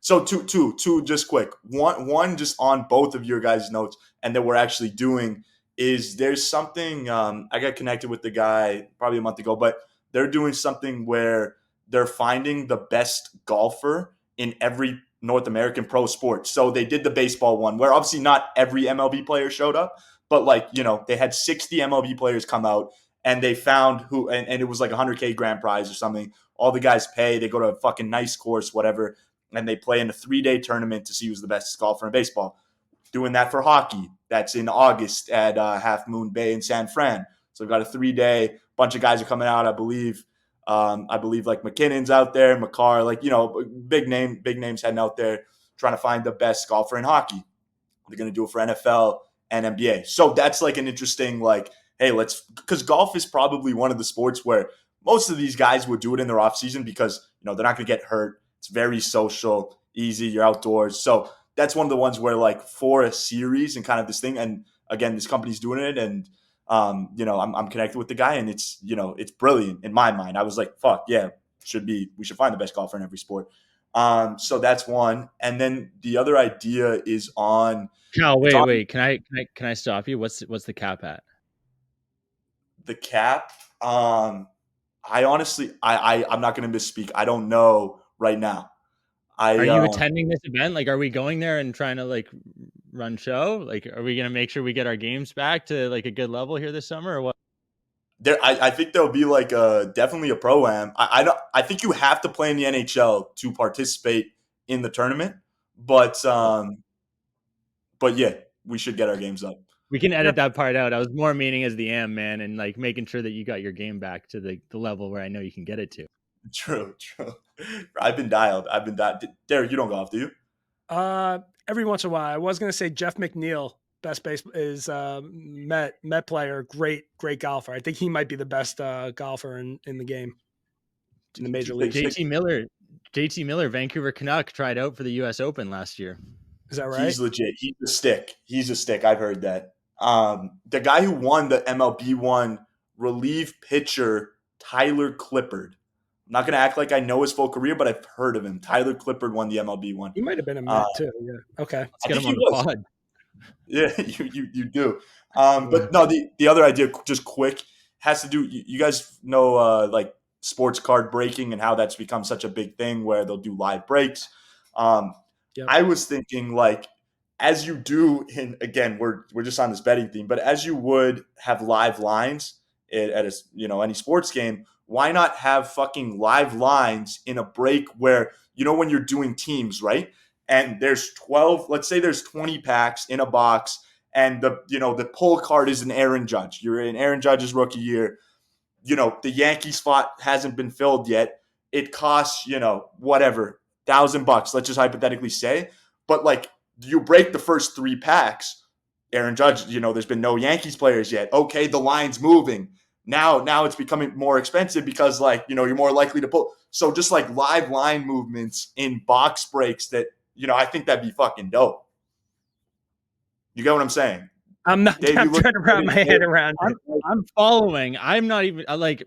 so two just quick. One just on both of your guys' notes, and that we're actually doing is there's something, I got connected with the guy probably a month ago, but they're doing something where they're finding the best golfer in every North American pro sport. So they did the baseball one where obviously not every MLB player showed up, but like, they had 60 MLB players come out, and they found who, and it was like $100K grand prize or something. All the guys pay. They go to a fucking nice course, whatever, and they play in a 3-day tournament to see who's the best golfer in baseball. Doing that for hockey. That's in August at Half Moon Bay in San Fran. So we've got a 3-day. Bunch of guys are coming out, I believe. Like McKinnon's out there, McCarr, like, big names heading out there trying to find the best golfer in hockey. They're going to do it for NFL and NBA. So that's like an interesting, like, hey, because golf is probably one of the sports where most of these guys would do it in their off season because, they're not going to get hurt. It's very social, easy, you're outdoors. So that's one of the ones where like for a series and kind of this thing, and again, this company's doing it, and I'm connected with the guy, and it's brilliant in my mind. I was like, fuck yeah, we should find the best golfer in every sport. So that's one. And then the other idea is on Cal, wait. Can I stop you? What's the cap at? The cap, I honestly, I'm not going to misspeak. I don't know right now. Are you attending this event? Like, are we going there and trying to like run show? Like, are we going to make sure we get our games back to like a good level here this summer, or what? I think there'll be like definitely a pro-am. I think you have to play in the NHL to participate in the tournament, but yeah, we should get our games up. We can edit that part out. I was more meaning as the AM man and like making sure that you got your game back to the level where I know you can get it to. True. I've been dialed. Derek, you don't golf, do you? Every once in a while. I was going to say Jeff McNeil, best base is Met player, great golfer. I think he might be the best golfer in the game, in the major leagues. JT Miller, Vancouver Canuck, tried out for the U.S. Open last year. Is that right? He's legit. He's a stick. I've heard that. The guy who won the MLB one, relief pitcher Tyler Clippard. I'm not going to act like I know his full career, but I've heard of him. Tyler Clippard won the MLB one. He might have been a Met too. Yeah. Okay. Let's get him on the pod. Yeah, you do. But no, the other idea, just quick, has to do. You guys know like sports card breaking and how that's become such a big thing where they'll do live breaks. Yep. I was thinking like, as you do in, again, we're just on this betting theme, but as you would have live lines at any sports game, why not have fucking live lines in a break where, when you're doing teams, right? And there's 12, let's say there's 20 packs in a box, and the pull card is an Aaron Judge. You're in Aaron Judge's rookie year. The Yankee spot hasn't been filled yet. It costs, whatever, $1,000, let's just hypothetically say. But like, you break the first 3 packs, Aaron Judge, there's been no Yankees players yet. Okay, the line's moving. Now it's becoming more expensive because like, you're more likely to pull. So just like live line movements in box breaks that, I think that'd be fucking dope. You get what I'm saying? I'm not. Dave, I'm trying to wrap my head around it. I'm following. I'm not even like.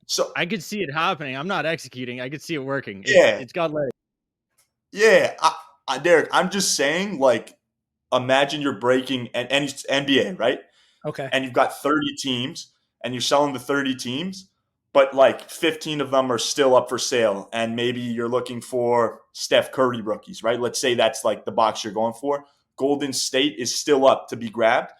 So I could see it happening. I'm not executing. I could see it working. Yeah. It's got legs. Yeah, Derek, I'm just saying, like, imagine you're breaking an NBA, right? Okay. And you've got 30 teams, and you're selling the 30 teams, but like 15 of them are still up for sale, and maybe you're looking for Steph Curry rookies, right? Let's say that's like the box you're going for. Golden State is still up to be grabbed.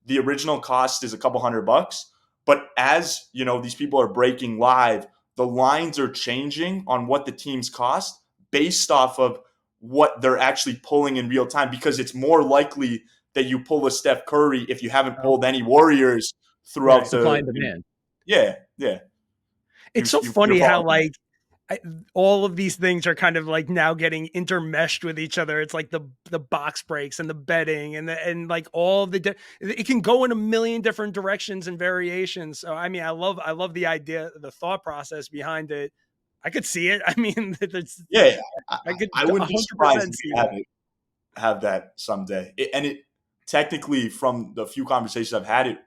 The original cost is a couple $100, but as these people are breaking live, the lines are changing on what the teams cost based off of what they're actually pulling in real time, because it's more likely that you pull a Steph Curry if you haven't pulled any Warriors throughout Right. Supply and demand. Yeah. It's so funny how like all of these things are kind of like now getting intermeshed with each other. It's like the box breaks and the betting and like all of it can go in a million different directions and variations. So I mean, I love the idea, the thought process behind it. I could see it. I mean, I wouldn't be surprised if you have that someday. It technically, from the few conversations I've had,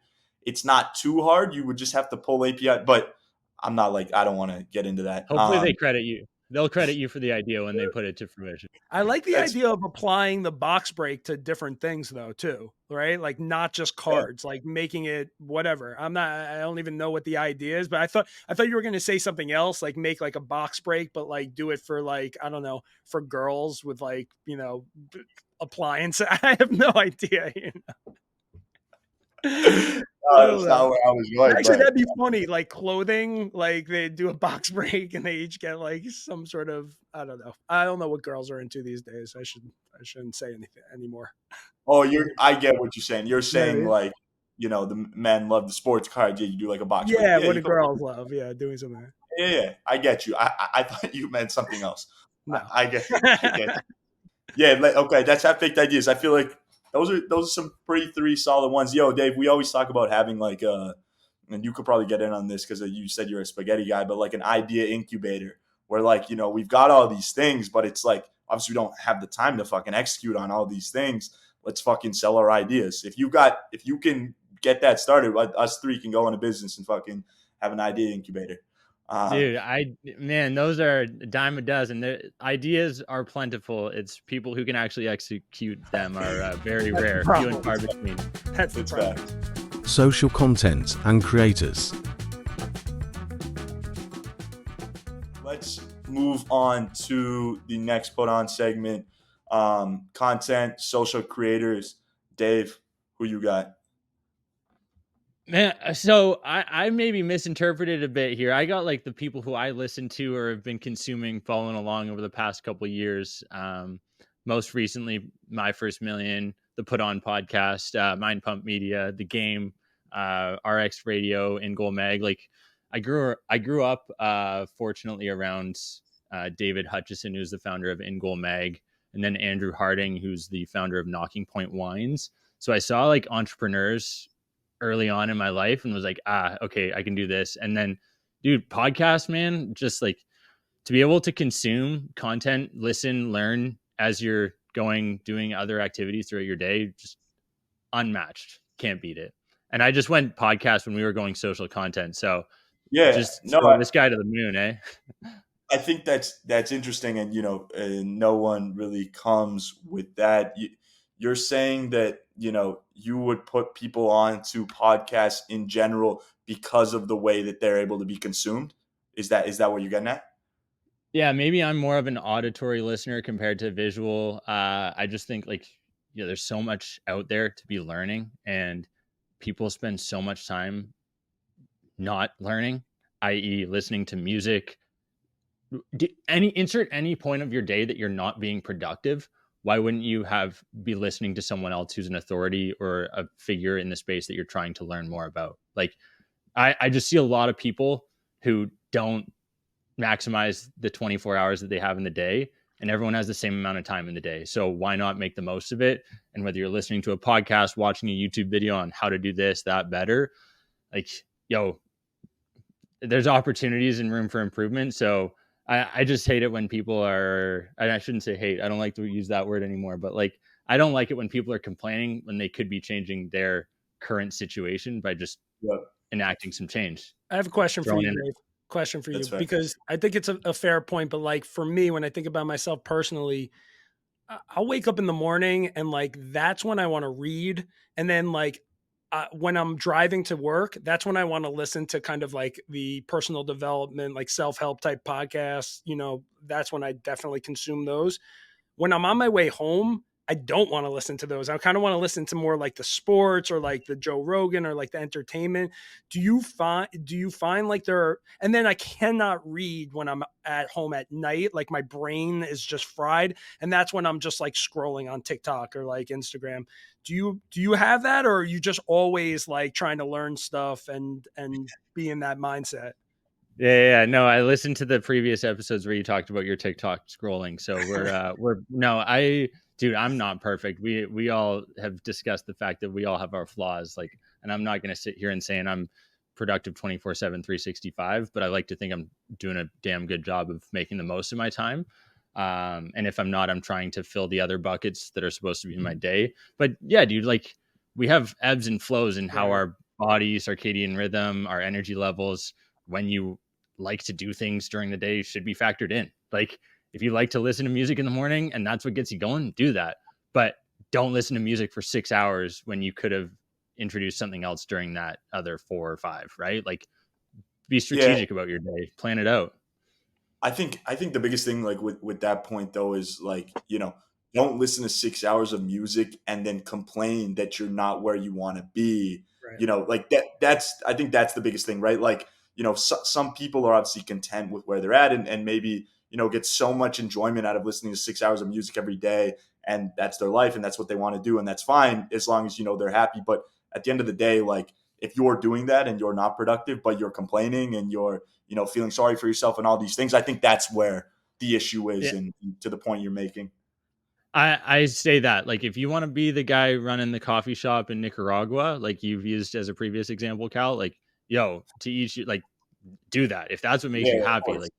it's not too hard. You would just have to pull API, but I'm not like, I don't want to get into that. Hopefully they credit you. They'll credit you for the idea when they put it to fruition. I like the idea of applying the box break to different things though, too, right? Like not just cards, like making it whatever. I don't even know what the idea is, but I thought you were going to say something else, like make like a box break, but like do it for like, I don't know, for girls with like, appliance. I have no idea. That's not where I was going. Actually, that'd be funny. Like clothing, like they do a box break and they each get like some sort of, I don't know. I don't know what girls are into these days. I shouldn't say anything anymore. Oh, I get what you're saying. You're saying like, the men love the sports cards. Yeah, you do like a box break. Yeah, what do girls love? Yeah, doing something. Yeah, I get you. I thought you meant something else. No. I get you. Yeah, okay, that's half-baked ideas. I feel like those are some pretty three solid ones. Yo, Dave, we always talk about having like and you could probably get in on this because you said you're a spaghetti guy, but like an idea incubator where like, we've got all these things, but it's like, obviously we don't have the time to fucking execute on all these things. Let's fucking sell our ideas. If you can get that started, us three can go in a business and fucking have an idea incubator. Dude, those are a dime a dozen. The ideas are plentiful. It's people who can actually execute them are very rare, few and far between. That's the problem. Social content and creators. Let's move on to the next put on segment. Content, social creators. Dave, who you got? Man, so I maybe misinterpreted a bit here. I got like the people who I listen to or have been consuming, following along over the past couple of years. Most recently, My First Million, the Put On podcast, Mind Pump Media, The Game, RX Radio, In Goal Mag. Like I grew up fortunately around David Hutchison, who's the founder of In Goal Mag, and then Andrew Harding, who's the founder of Knocking Point Wines. So I saw like entrepreneurs early on in my life and was like, okay, I can do this. And then, dude, podcast, man, just like to be able to consume content, listen, learn as you're doing other activities throughout your day, just unmatched. Can't beat it. And I just went podcast when we were going social content. So yeah, just throw this guy to the moon, eh? I think that's interesting. And, no one really comes with that. You're saying that, you would put people on to podcasts in general because of the way that they're able to be consumed. Is that what you're getting at? Yeah, maybe I'm more of an auditory listener compared to visual. I just think like, there's so much out there to be learning, and people spend so much time not learning, i.e. listening to music. Insert any point of your day that you're not being productive. Why wouldn't you be listening to someone else who's an authority or a figure in the space that you're trying to learn more about? Like, I just see a lot of people who don't maximize the 24 hours that they have in the day, and everyone has the same amount of time in the day. So why not make the most of it? And whether you're listening to a podcast, watching a YouTube video on how to do this, that better, like, there's opportunities and room for improvement. So I just hate it when people are, and I shouldn't say hate, I don't like to use that word anymore, but like, I don't like it when people are complaining when they could be changing their current situation by just Yeah, enacting some change, I have a question for throwing you, in. Dave. Question for you, that's fair. because I think it's a fair point. But like for me, when I think about myself personally, I'll wake up in the morning and like that's when I want to read, and then like when I'm driving to work, that's when I want to listen to kind of like the personal development, like self help type podcasts. You know, that's when I definitely consume those. When I'm on my way home, I don't want to listen to those. I kind of want to listen to more like the sports or like the Joe Rogan or like the entertainment. Do you find like there are, and then I cannot read when I'm at home at night. Like my brain is just fried. And that's when I'm just like scrolling on TikTok or like Instagram. Do you have that, or are you just always like trying to learn stuff and be in that mindset? Yeah. No, I listened to the previous episodes where you talked about your TikTok scrolling. So we're no, dude, I'm not perfect. We all have discussed the fact that we all have our flaws. Like, and I'm not going to sit here and saying I'm productive 24/7, 365, but I like to think I'm doing a damn good job of making the most of my time. And if I'm not, I'm trying to fill the other buckets that are supposed to be in my day. But yeah, dude, like we have ebbs and flows in how Right. our body, circadian rhythm, our energy levels, when you like to do things during the day should be factored in. Like if you like to listen to music in the morning and that's what gets you going, do that. But don't listen to music for 6 hours when you could have introduced something else during that other 4 or 5, right? Like be Yeah, strategic about your day, plan it out. I think the biggest thing like with that point though is like, don't listen to 6 hours of music and then complain that you're not where you want to be. Right. Like that's I think that's the biggest thing, right? Like, some people are obviously content with where they're at and maybe, get so much enjoyment out of listening to 6 hours of music every day, and that's their life and that's what they want to do, and that's fine as long as they're happy. But at the end of the day, like if you're doing that and you're not productive, but you're complaining and you're feeling sorry for yourself and all these things. I think that's where the issue is, Yeah. and to the point you're making. I say that like if you want to be the guy running the coffee shop in Nicaragua, like you've used as a previous example, Cal, like yo, to each like do that if that's what makes you Yeah, of happy. course. Like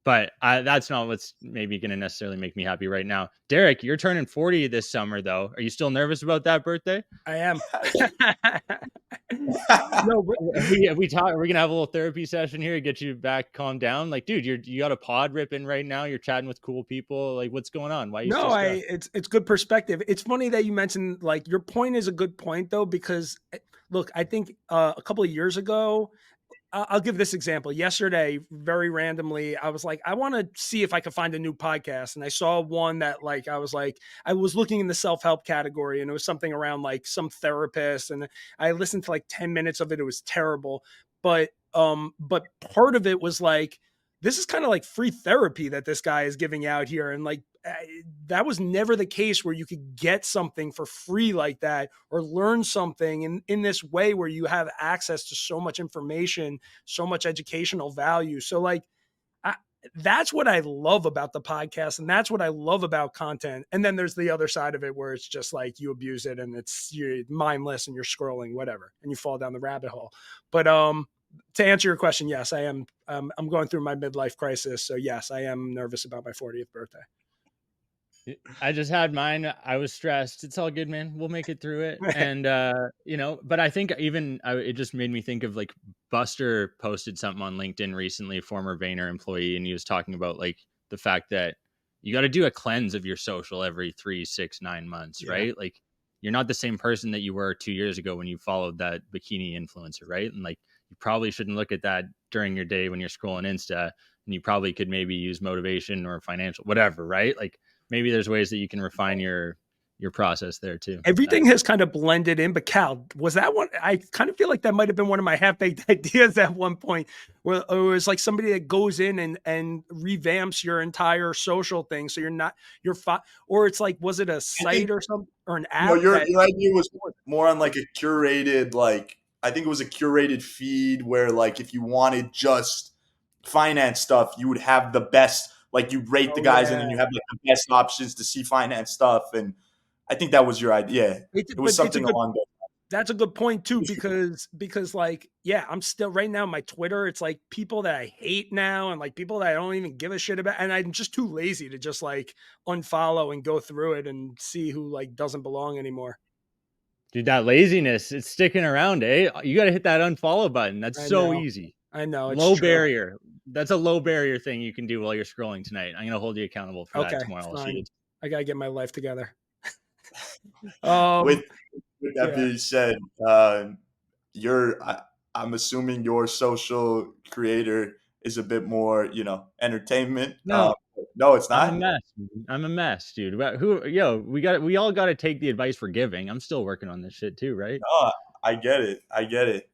but that's not what's maybe going to necessarily make me happy right now. Derek, you're turning 40 this summer, though. Are you still nervous about that birthday? I am. No, but We talk. We're gonna have a little therapy session here, get you back, calm down. Like, dude, you got a pod ripping right now. You're chatting with cool people. Like, what's going on? Why are you no, still stressed? it's good perspective. It's funny that you mentioned like your point is a good point though, because look, I think a couple of years ago, I'll give this example. Yesterday, very randomly, I was like, I want to see if I could find a new podcast. And I saw one that I was looking in the self-help category, and it was something around like some therapist. And I listened to like 10 minutes of it. It was terrible. But part of it was like, this is kind of like free therapy that this guy is giving out here. And like, that was never the case where you could get something for free like that or learn something in this way where you have access to so much information, so much educational value. So like I, that's what I love about the podcast, and that's what I love about content. And then there's the other side of it where it's just like you abuse it and you're mindless and you're scrolling whatever and you fall down the rabbit hole. But to answer your question, yes, I am. I'm going through my midlife crisis, so yes, I am nervous about my 40th birthday. I just had mine. I was stressed. It's all good, man. We'll make it through it. And but I think even it just made me think of like Buster posted something on LinkedIn recently, former Vayner employee, and he was talking about like the fact that you got to do a cleanse of your social every 3, 6, 9 months, Yeah. right? Like you're not the same person that you were 2 years ago when you followed that bikini influencer, right? And like you probably shouldn't look at that during your day when you're scrolling Insta, and you probably could maybe use motivation or financial, whatever, right? Like maybe there's ways that you can refine your process there too. Everything has kind of blended in. But Cal, was that one? I kind of feel like that might have been one of my half-baked ideas at one point, where it was like somebody that goes in and revamps your entire social thing, so you're not or it's like, was it a I think site or something or an app your that? your idea was more on like a curated, like I think it was a curated feed where like if you wanted just finance stuff, you would have the best. Like you rate the Oh guys, and yeah, then you have like the best options to see finance stuff. And I think that was your idea. It was but it's a something good along those. That's a good point too, because like, yeah, I'm still right now, my Twitter, it's like people that I hate now and like people that I don't even give a shit about. And I'm just too lazy to just like unfollow and go through it and see who like doesn't belong anymore. Dude, that laziness, it's sticking around, eh? You got to hit that unfollow button. That's I so know. easy. I know. It's Low true. barrier. That's a low barrier thing you can do while you're scrolling tonight. I'm going to hold you accountable for that Okay, tomorrow. I'll see fine. you. I gotta get my life together. with Um, with that yeah. being said, you're I'm assuming your social creator is a bit more, entertainment. No, No, it's I'm a not. mess. I'm a mess, dude. But we all got to take the advice for giving. I'm still working on this shit too, right? No, I get it. I get it.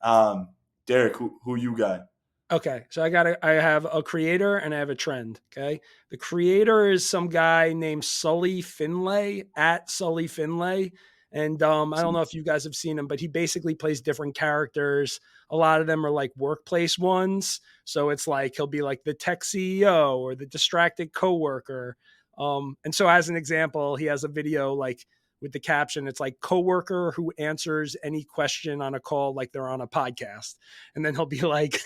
Derek, who you got? Okay, so I have a creator and I have a trend. Okay, the creator is some guy named Sully Finlay at Sully Finlay, and I don't know if you guys have seen him, but he basically plays different characters. A lot of them are like workplace ones, so it's like he'll be like the tech CEO or the distracted coworker. And so as an example, he has a video like with the caption, it's like coworker who answers any question on a call like they're on a podcast, and then he'll be like.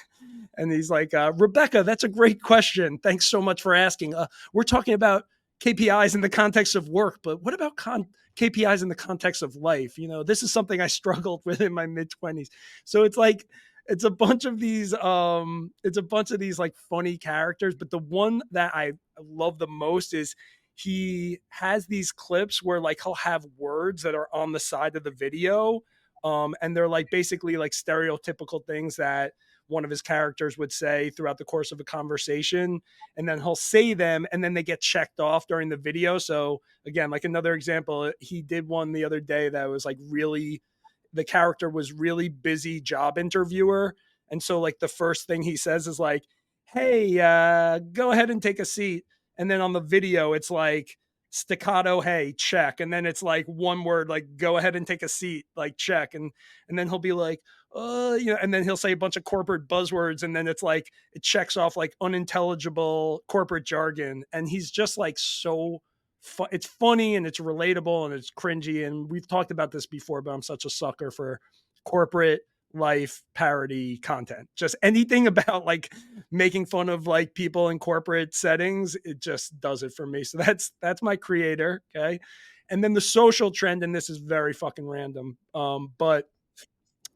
And he's like, Rebecca, that's a great question. Thanks so much for asking. We're talking about KPIs in the context of work, but what about KPIs in the context of life? You know, this is something I struggled with in my mid-20s. So it's like, it's a bunch of these like funny characters, but the one that I love the most is he has these clips where like he'll have words that are on the side of the video, and they're like basically like stereotypical things that one of his characters would say throughout the course of a conversation, and then he'll say them and then they get checked off during the video. So again, like another example, he did one the other day that was like really, the character was really busy job interviewer, and so like the first thing he says is like, hey, go ahead and take a seat, and then on the video it's like staccato, hey, check, and then it's like one word like go ahead and take a seat, like check, and then he'll be like, and then he'll say a bunch of corporate buzzwords, and then it's like it checks off like unintelligible corporate jargon, and he's just like so it's funny and it's relatable and it's cringy, and we've talked about this before, but I'm such a sucker for corporate life parody content. Just anything about like making fun of like people in corporate settings, it just does it for me. So that's my creator. Okay. And then the social trend, and this is very fucking random, but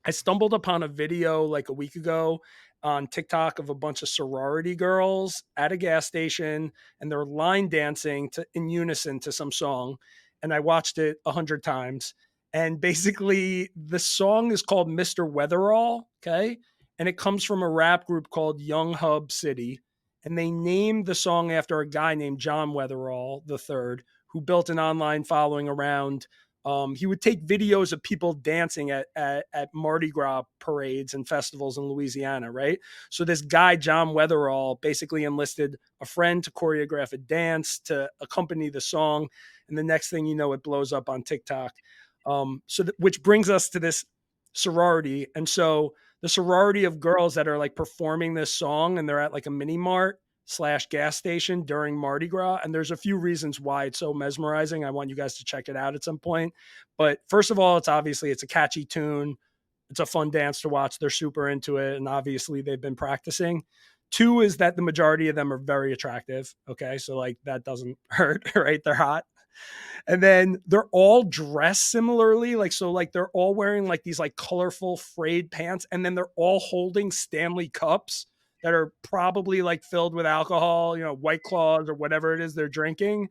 I stumbled upon a video like a week ago on TikTok of a bunch of sorority girls at a gas station, and they're line dancing in unison to some song. And I watched it 100 times. And basically, the song is called Mr. Weatherall. Okay. And it comes from a rap group called Young Hub City. And they named the song after a guy named John Weatherall III, who built an online following around he would take videos of people dancing at Mardi Gras parades and festivals in Louisiana, right? So this guy, John Weatherall, basically enlisted a friend to choreograph a dance to accompany the song. And the next thing you know, it blows up on TikTok. Which brings us to this sorority. And so the sorority of girls that are like performing this song, and they're at like a mini mart / gas station during Mardi Gras. And there's a few reasons why it's so mesmerizing. I want you guys to check it out at some point. But first of all, it's a catchy tune. It's a fun dance to watch. They're super into it. And obviously they've been practicing. Two is that the majority of them are very attractive. Okay. So like that doesn't hurt, right? They're hot. And then they're all dressed similarly. Like, so like they're all wearing like these like colorful frayed pants. And then they're all holding Stanley cups that are probably like filled with alcohol, White Claws or whatever it is they're drinking.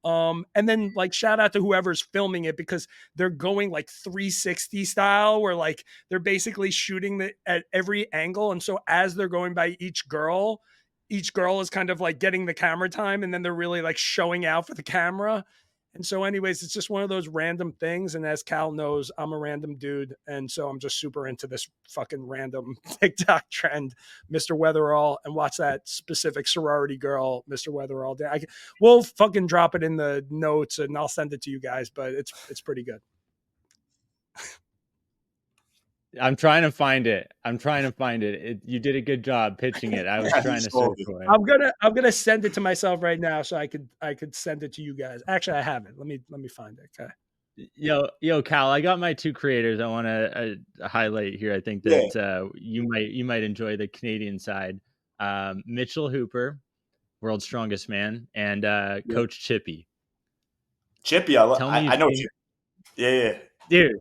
And then like shout out to whoever's filming it, because they're going like 360 style, where like they're basically shooting at every angle. And so as they're going by each girl is kind of like getting the camera time, and then they're really like showing out for the camera. And so anyways, it's just one of those random things. And as Cal knows, I'm a random dude. And so I'm just super into this fucking random TikTok trend, Mr. Weatherall, and watch that specific sorority girl, Mr. Weatherall. We'll fucking drop it in the notes and I'll send it to you guys, but it's pretty good. I'm trying to find it. You did a good job pitching it. I was trying to search for it. I'm gonna send it to myself right now so I could send it to you guys. Actually, I have it. Let me find it. Okay. Yo, Cal, I got my two creators I want to highlight here. I think Yeah, that you might enjoy the Canadian side. Mitchell Hooper, world's strongest man, and yeah. Coach Chippy. Chippy, Tell me I you've know seen, Chippy. Yeah, yeah. dude.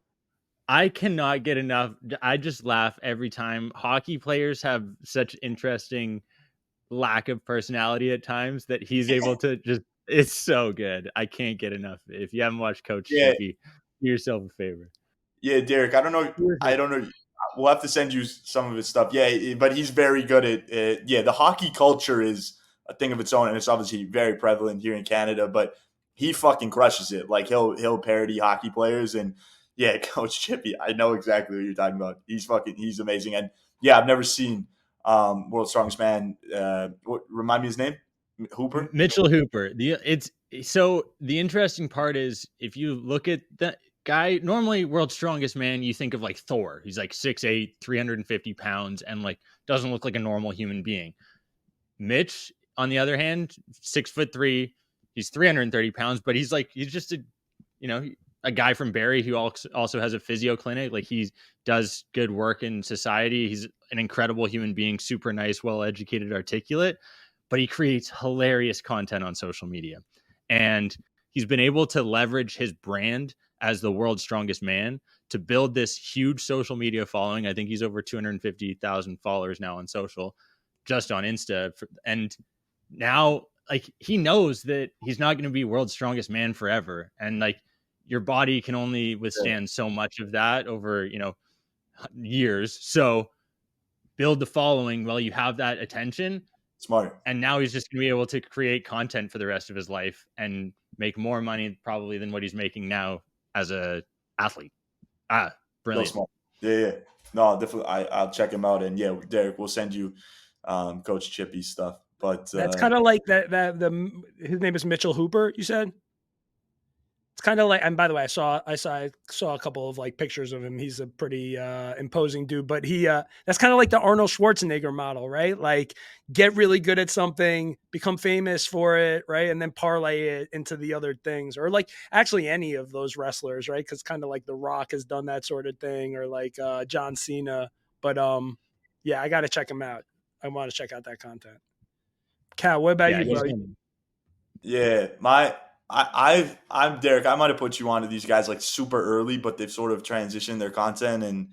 I cannot get enough. I just laugh every time. Hockey players have such interesting lack of personality at times that he's able to just. It's so good. I can't get enough. If you haven't watched Coach Yeah, Chippy, do yourself a favor. yeah, Derek. I don't know. I don't know. We'll have to send you some of his stuff. Yeah, but he's very good at. Yeah, the hockey culture is a thing of its own, and it's obviously very prevalent here in Canada. But he fucking crushes it. Like he'll parody hockey players, and yeah, Coach Chippy. I know exactly what you're talking about. He's amazing, and yeah, I've never seen World's Strongest Man. Remind me his name? Hooper. Mitchell Hooper. The interesting part is if you look at the guy, normally world's strongest man, you think of like Thor. He's like 6'8", 350 pounds, and like doesn't look like a normal human being. Mitch, on the other hand, 6'3", he's 330 pounds, but he's just you know, a guy from Barrie who also has a physio clinic. Like he does good work in society. He's an incredible human being, super nice, well educated, articulate, but he creates hilarious content on social media. And he's been able to leverage his brand as the world's strongest man to build this huge social media following. I think he's over 250,000 followers now on social, just on Insta. And now, like, he knows that he's not going to be world's strongest man forever. And like, your body can only Yeah, withstand so much of that over, years. So build the following while you have that attention. smart. And now he's just going to be able to create content for the rest of his life and make more money probably than what he's making now as a athlete. Real Brilliant. smart. Yeah, yeah. No, definitely. I'll check him out, and yeah, Derek, we'll send you Coach Chippy stuff. But That's kind of like that. His name is Mitchell Hooper. You said it's kind of like. And by the way, I saw a couple of like pictures of him. He's a pretty imposing dude. But that's kind of like the Arnold Schwarzenegger model, right? Like get really good at something, become famous for it, right, and then parlay it into the other things, or like actually any of those wrestlers, right? Because kind of like The Rock has done that sort of thing, or like John Cena. But yeah, I got to check him out. I want to check out that content. Cal, what about Yeah, you, he's bro? been. yeah, I'm Derek. I might have put you onto these guys like super early, but they've sort of transitioned their content, and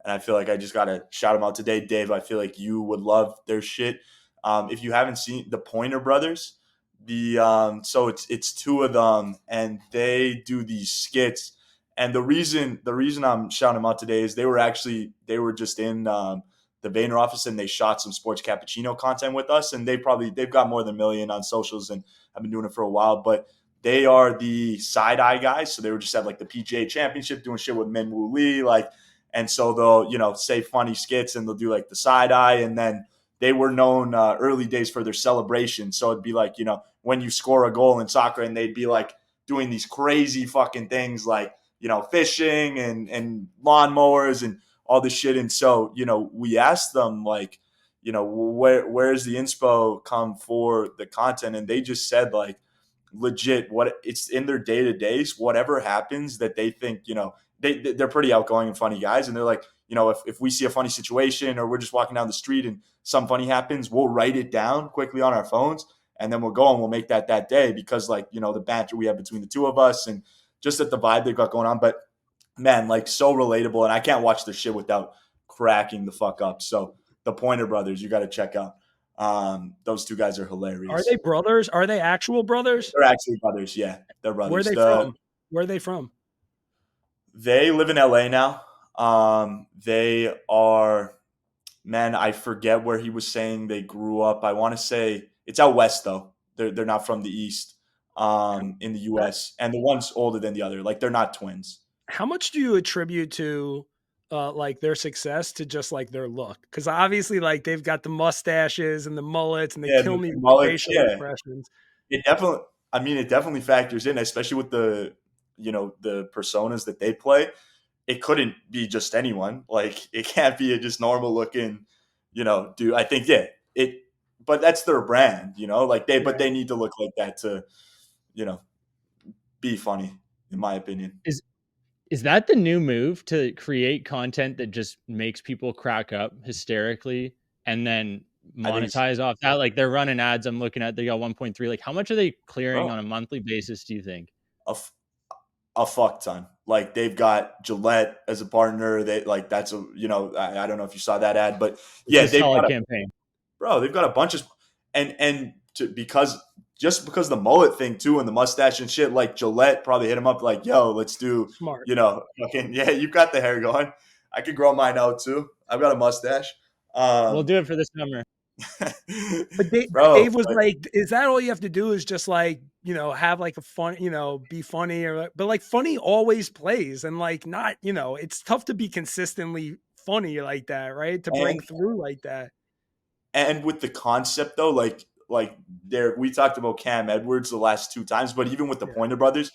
I feel like I just gotta shout them out today, Dave. I feel like you would love their shit. If you haven't seen the Pointer Brothers, so it's two of them, and they do these skits. And the reason I'm shouting them out today is they were just in the Vayner office, and they shot some sports cappuccino content with us, and they've got more than a million on socials, and I've been doing it for a while, but they are the side eye guys. So they were just at like the PGA Championship doing shit with Min Woo Lee, like, and so they'll say funny skits, and they'll do like the side eye, and then they were known early days for their celebration. So it'd be like when you score a goal in soccer, and they'd be like doing these crazy fucking things like fishing and lawnmowers and all this shit. And so we asked them like where's the inspo come for the content, and they just said like legit what it's in their day to days, whatever happens that they think they're pretty outgoing and funny guys, and they're like if we see a funny situation or we're just walking down the street and something funny happens, we'll write it down quickly on our phones, and then we'll go and we'll make that day, because like the banter we have between the two of us, and just at the vibe they've got going on. But man, like so relatable, and I can't watch their shit without cracking the fuck up. So the Pointer Brothers, you got to check out. Those two guys are Are hilarious. they brothers? Are they actual brothers? They're actually brothers. Yeah, they're Where are brothers. they from? Where are they from? They live in LA now. They are, man, I forget where he was saying they grew up. I want to say it's out west though. They're not from the east. In the U.S., and the one's older than the other. Like they're not twins. How much do you attribute to like their success to just like their look? Because obviously, like they've got the mustaches and the mullets, and they Yeah, kill the me with the mullets. facial Yeah, expressions. it definitely. I mean, it definitely factors in, especially with the personas that they play. It couldn't be just anyone. Like it can't be a just normal looking, dude. I think yeah, but that's their brand. Like but Yeah. they need to look like that to, you know, be funny. in my opinion. Is that the new move, to create content that just makes people crack up hysterically and then I think it's, monetize off that? Like, they're running ads. I'm looking at, they got 1.3. Like, how much are they clearing bro, on a monthly basis, do you think? a, f- a fuck ton. Like they've got Gillette as a partner. They like that's a I don't know if you saw that ad, but It's yeah, a they've solid got campaign. they've got a bunch of because the mullet thing too and the mustache and shit. Like Gillette probably hit him up like, "Yo, let's do Smart. fucking yeah, you've got the hair going. I could grow mine out too. I've got a mustache." We'll Um, do it for this summer. But bro, Dave was but, like, "Is that all you have to do? Is just like have like a fun, be funny or but like funny always plays and like not it's tough to be consistently funny like that, right? To break and through like that. And with the concept though, like there we talked about Cam Edwards the last two times, but even with the Yeah, Pointer Brothers,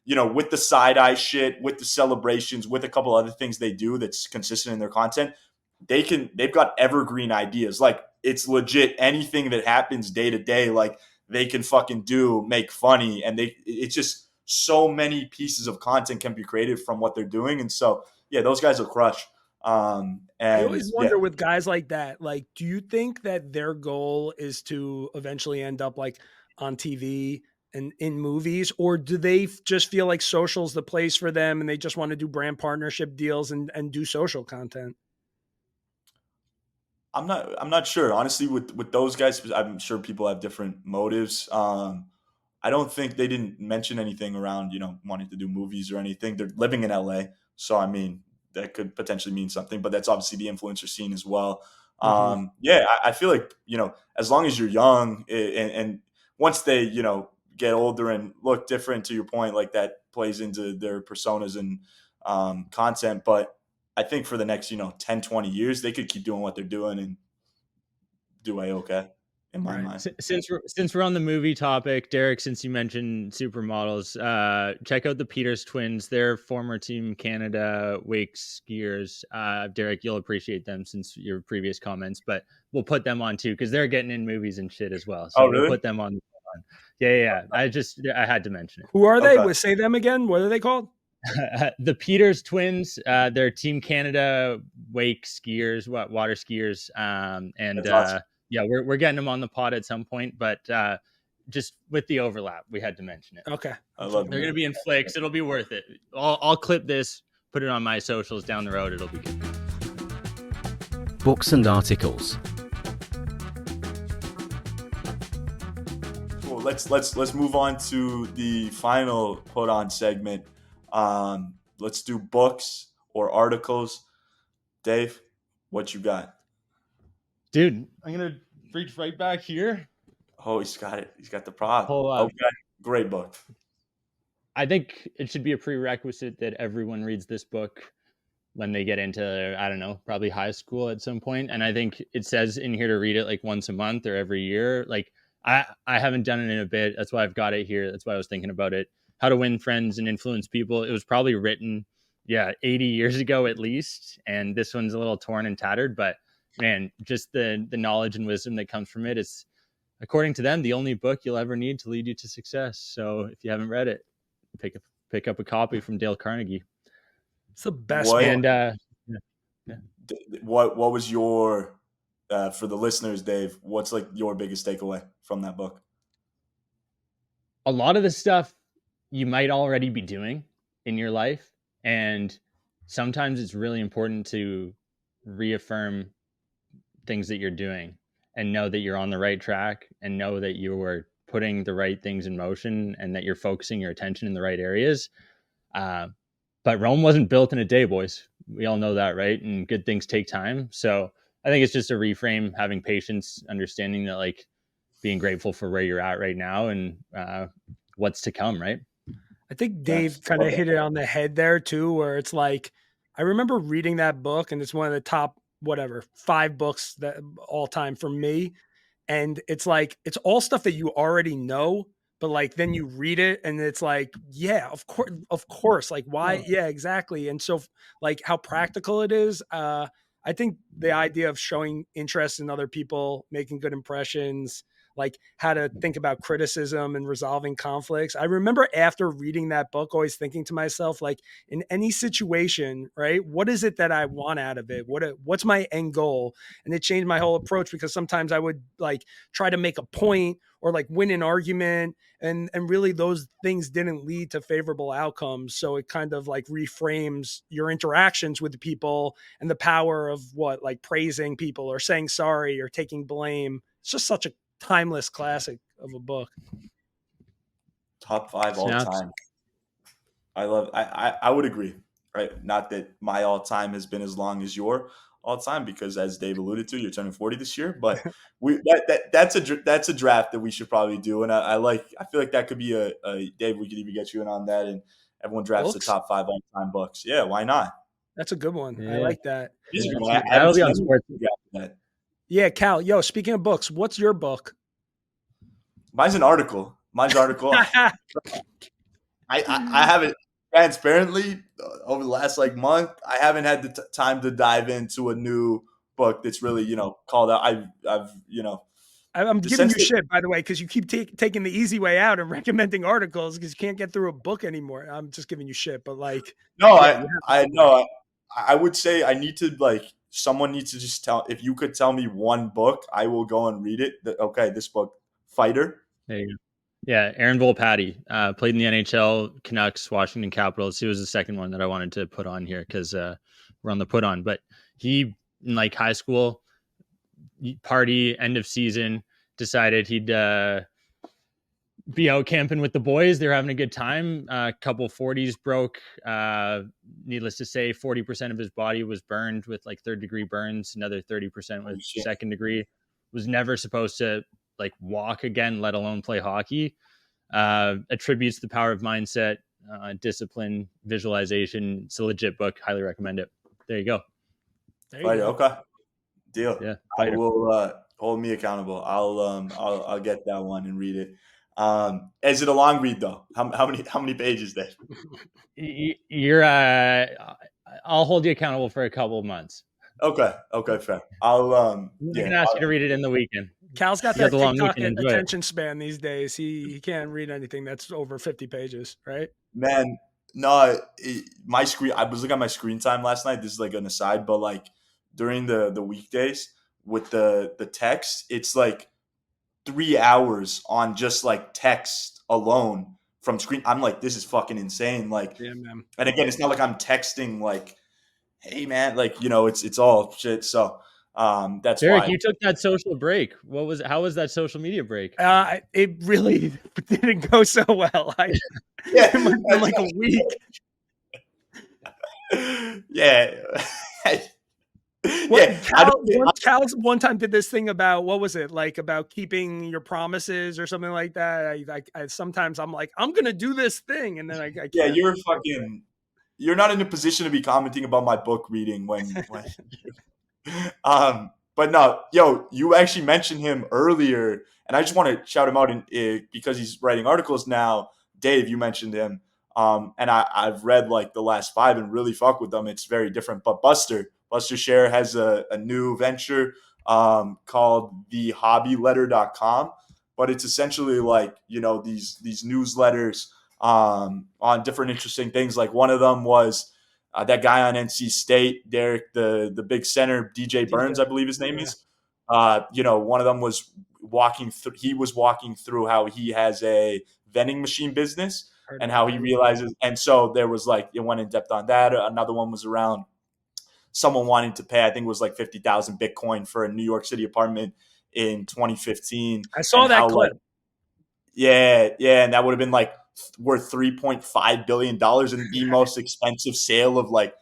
with the side eye shit, with the celebrations, with a couple other things they do that's consistent in their content, they've got evergreen ideas. Like it's legit anything that happens day to day, like they can fucking make funny, and it's just so many pieces of content can be created from what they're doing, and so yeah, those guys will crush. I And always yeah, wonder with guys like that, like, do you think that their goal is to eventually end up like on TV and in movies, or do they just feel like social's the place for them and they just want to do brand partnership deals and do social content? I'm not sure. Honestly, with those guys, I'm sure people have different motives. I don't think they didn't mention anything around, wanting to do movies or anything. They're living in LA. So I mean, that could potentially mean something, but that's obviously the influencer scene as well. Hmm. Yeah, I feel like, as long as you're young and once they, get older and look different, to your point, like that plays into their personas and content. But I think for the next, 10, 20 years, they could keep doing what they're doing and do A-okay in my Right. mind. Since we're on the movie topic, Derek, since you mentioned supermodels, check out the Peters twins. They're former Team Canada wake skiers. Derek, you'll appreciate them since your previous comments, but we'll put them on too because they're getting in movies and shit as well. Oh, So we'll really? put them on. Yeah. I had to mention Who are they? Okay. Say them again. What are they called? it. The Peters twins. They're Team Canada wake skiers, water skiers, and That's awesome. yeah, we're getting them on the pod at some point, but just with the overlap, we had to mention it. Okay. I love They're gonna it. be in flicks. It'll be worth it. I'll clip this, put it on my socials down the road. It'll be good. Books and articles. Cool. Let's move on to the final put on segment. Let's do books or articles. Dave, what you got? Dude, I'm gonna reach right back here. Oh, he's got it. He's got the prop. Pull up. Okay. Great book. I think it should be a prerequisite that everyone reads this book when they get into, I don't know, probably high school at some point. And I think it says in here to read it like once a month or every year. Like I haven't done it in a bit. That's why I've got it here. That's why I was thinking about it. How to Win Friends and Influence People. It was probably written, 80 years ago at least. And this one's a little torn and tattered, but man, just the knowledge and wisdom that comes from it is, according to them, the only book you'll ever need to lead you to success. So if you haven't read it, pick up a copy from Dale Carnegie. It's the best What book. And yeah. what was your for the listeners, Dave? What's like your biggest takeaway from that book? A lot of the stuff you might already be doing in your life, and sometimes it's really important to reaffirm things that you're doing and know that you're on the right track and know that you are putting the right things in motion and that you're focusing your attention in the right areas. Uh, but Rome wasn't built in a day, boys. We all know that, right? And good things take time. So I think it's just a reframe, having patience, understanding that, like, being grateful for where you're at right now and what's to come, right? I think Yes. Dave kind of hit it on the head there too, where it's like, I remember reading that book and it's one of the top, whatever, 5 books that all time for me. And it's like, it's all stuff that you already know, but like, then you read it and it's like, yeah, of course. Like why? Yeah, exactly. And so like how practical it is. I think the idea of showing interest in other people, making good impressions, like how to think about criticism and resolving conflicts. I remember after reading that book, always thinking to myself, like, in any situation, right, what is it that I want out of it? What's my end goal? And it changed my whole approach, because sometimes I would like try to make a point or like win an argument, and really those things didn't lead to favorable outcomes. So it kind of like reframes your interactions with the people and the power of what, like praising people or saying sorry or taking blame. It's just such a timeless classic of a book. Top 5 all Snaps. time. I would agree, right? Not that my all time has been as long as your all time, because as Dave alluded to, you're turning 40 this year. But that's a draft that we should probably do, and I feel like that could be a Dave. We could even get you in on that, and everyone drafts the Books? top 5 all time books. Yeah, why not? That's a good one. I Yeah. like that. It is a good Yeah, one. I that'll haven't be on seen sports. anyone draft that. Yeah, Cal. Yo, speaking of books, what's your book? Mine's an article. I haven't transparently over the last like month. I haven't had the time to dive into a new book that's really called out. I've I'm the giving sense you that shit, by the way, because you keep taking the easy way out and recommending articles because you can't get through a book anymore. I'm just giving you shit, but like, no, yeah, I know. I would say I need to someone needs to just tell, if you could tell me one book, I will go and read it. Okay, this book, Fighter. There you go. Yeah, Aaron Volpatti played in the NHL, Canucks, Washington Capitals. He was the second one that I wanted to put on here because we're on the put on. But he, in like high school, party, end of season, decided he'd be out camping with the boys. They're having a good time. A couple 40s broke. Needless to say, 40% of his body was burned with like third-degree burns. Another 30% with second degree. Was never supposed to like walk again, let alone play hockey. Attributes the power of mindset, discipline, visualization. It's a legit book. Highly recommend it. There you go. Fighter. Okay, deal. Yeah, I will hold me accountable. I'll get that one and read it. Is it a long read though? How many pages there? You're I'll hold you accountable for a couple of months. Okay, fair. I'll I can ask you to read it in the weekend. Cal's got You got that the long TikTok weekend, enjoy it. attention span these days. He can't read anything that's over 50 pages, right? Man, no, my screen. I was looking at my screen time last night. This is like an aside, but like during the weekdays with the text, it's like 3 hours on just like text alone from screen. I'm like, this is fucking insane. Like, Yeah, man. and again, it's not like I'm texting like, hey man, like it's all shit. So that's Derek, why you took that social break. How was that social media break? It really didn't go so well. yeah, it must have been like a week. yeah. Cal's one time did this thing about, what was it, like about keeping your promises or something like that. I sometimes I'm like, I'm gonna do this thing, and then I can't. Yeah, you're not in a position to be commenting about my book reading when but no, yo, you actually mentioned him earlier, and I just want to shout him out because he's writing articles now. Dave, you mentioned him, and I've read like the last 5 and really fuck with them. It's very different. But Buster Scher has a new venture called thehobbyletter.com, but it's essentially like these newsletters on different interesting things. Like one of them was that guy on NC State, Derek, the big center, DJ Burns, I believe his name is. One of them was he was walking through how he has a vending machine business and how he realizes. And so there was like, it went in depth on that. Another one was around someone wanting to pay, I think it was like 50,000 Bitcoin for a New York City apartment in 2015. I saw that clip. And that would have been like worth $3.5 billion in the most expensive sale of like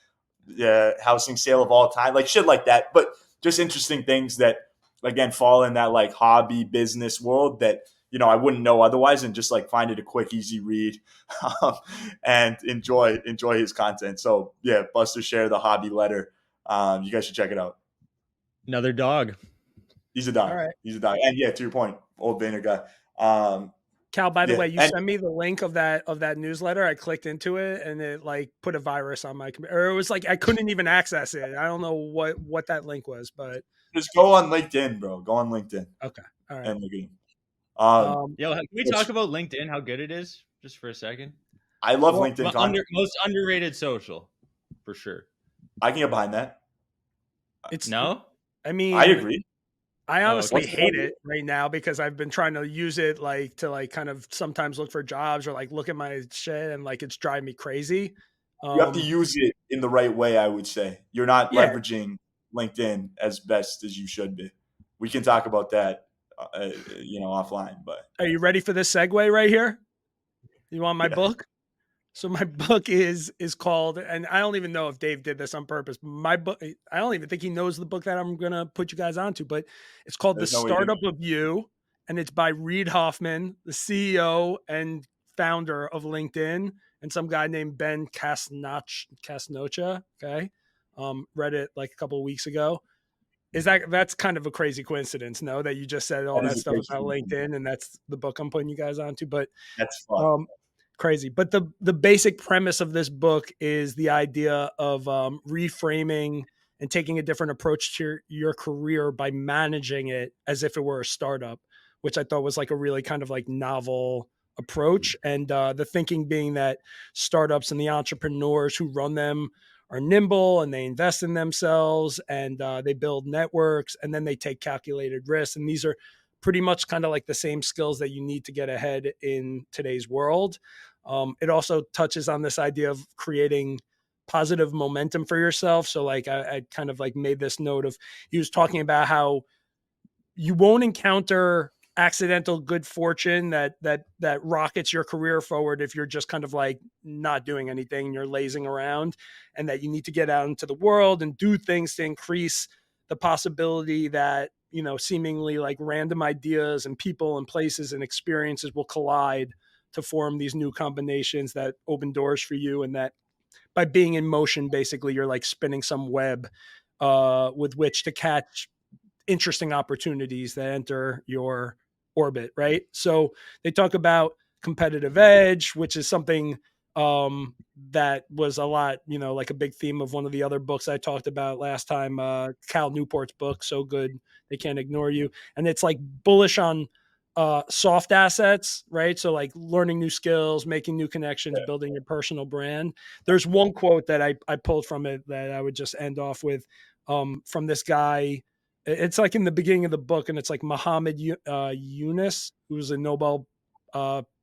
housing sale of all time, like shit like that. But just interesting things that again fall in that like hobby business world that I wouldn't know otherwise, and just like find it a quick, easy read and enjoy his content. So yeah, Buster Scher, the hobby letter. You guys should check it out. Another dog. He's a dog. All right. He's a dog. And yeah, to your point, old Vayner guy. Cal, by the way, you sent me the link of that newsletter. I clicked into it and it like put a virus on my computer. Or it was like I couldn't even access it. I don't know what that link was, but just go on LinkedIn, bro. Go on LinkedIn. Okay. All right. And look at him. Yo, can we talk about LinkedIn? How good it is, just for a second? I love Well, LinkedIn content. Most underrated social, for sure. I can get behind that. No, I I mean, agree. I honestly What's the hate idea? it right now because I've been trying to use it to kind of sometimes look for jobs or like look at my shit and like it's driving me crazy. You have to use it in the right way, I would say. You're not Yeah. leveraging LinkedIn as best as you should be. We can talk about that, offline. But Are you ready for this segue right here? You want my yeah, book? So my book is called, and I don't even know if Dave did this on purpose. My book, I don't even think he knows the book that I'm gonna put you guys onto, but it's called The there's no way you do. Startup of You, and it's by Reid Hoffman, the CEO and founder of LinkedIn, and some guy named Ben Casnocha. Okay, read it like a couple of weeks ago. That's kind of a crazy coincidence? No, that you just said all That that is a stuff crazy about thing. LinkedIn, and that's the book I'm putting you guys onto, but. That's fucked. Um, Crazy. But the basic premise of this book is the idea of reframing and taking a different approach to your career by managing it as if it were a startup, which I thought was like a really kind of like novel approach. And the thinking being that startups and the entrepreneurs who run them are nimble and they invest in themselves and they build networks and then they take calculated risks. And these are pretty much kind of like the same skills that you need to get ahead in today's world. It also touches on this idea of creating positive momentum for yourself. So like I kind of like made this note of, he was talking about how you won't encounter accidental good fortune that rockets your career forward if you're just kind of like not doing anything, you're lazing around, and that you need to get out into the world and do things to increase the possibility that, you know, seemingly like random ideas and people and places and experiences will collide to form these new combinations that open doors for you, and that by being in motion, basically you're like spinning some web with which to catch interesting opportunities that enter your orbit, right? So they talk about competitive edge, which is something that was a lot, you know, like a big theme of one of the other books I talked about last time, Cal Newport's book, So Good They Can't Ignore You. And it's like bullish on soft assets, right? So like learning new skills, making new connections, building your personal brand. There's one quote that I pulled from it that I would just end off with from this guy. It's like in the beginning of the book, and it's like Muhammad Yunus, who's a Nobel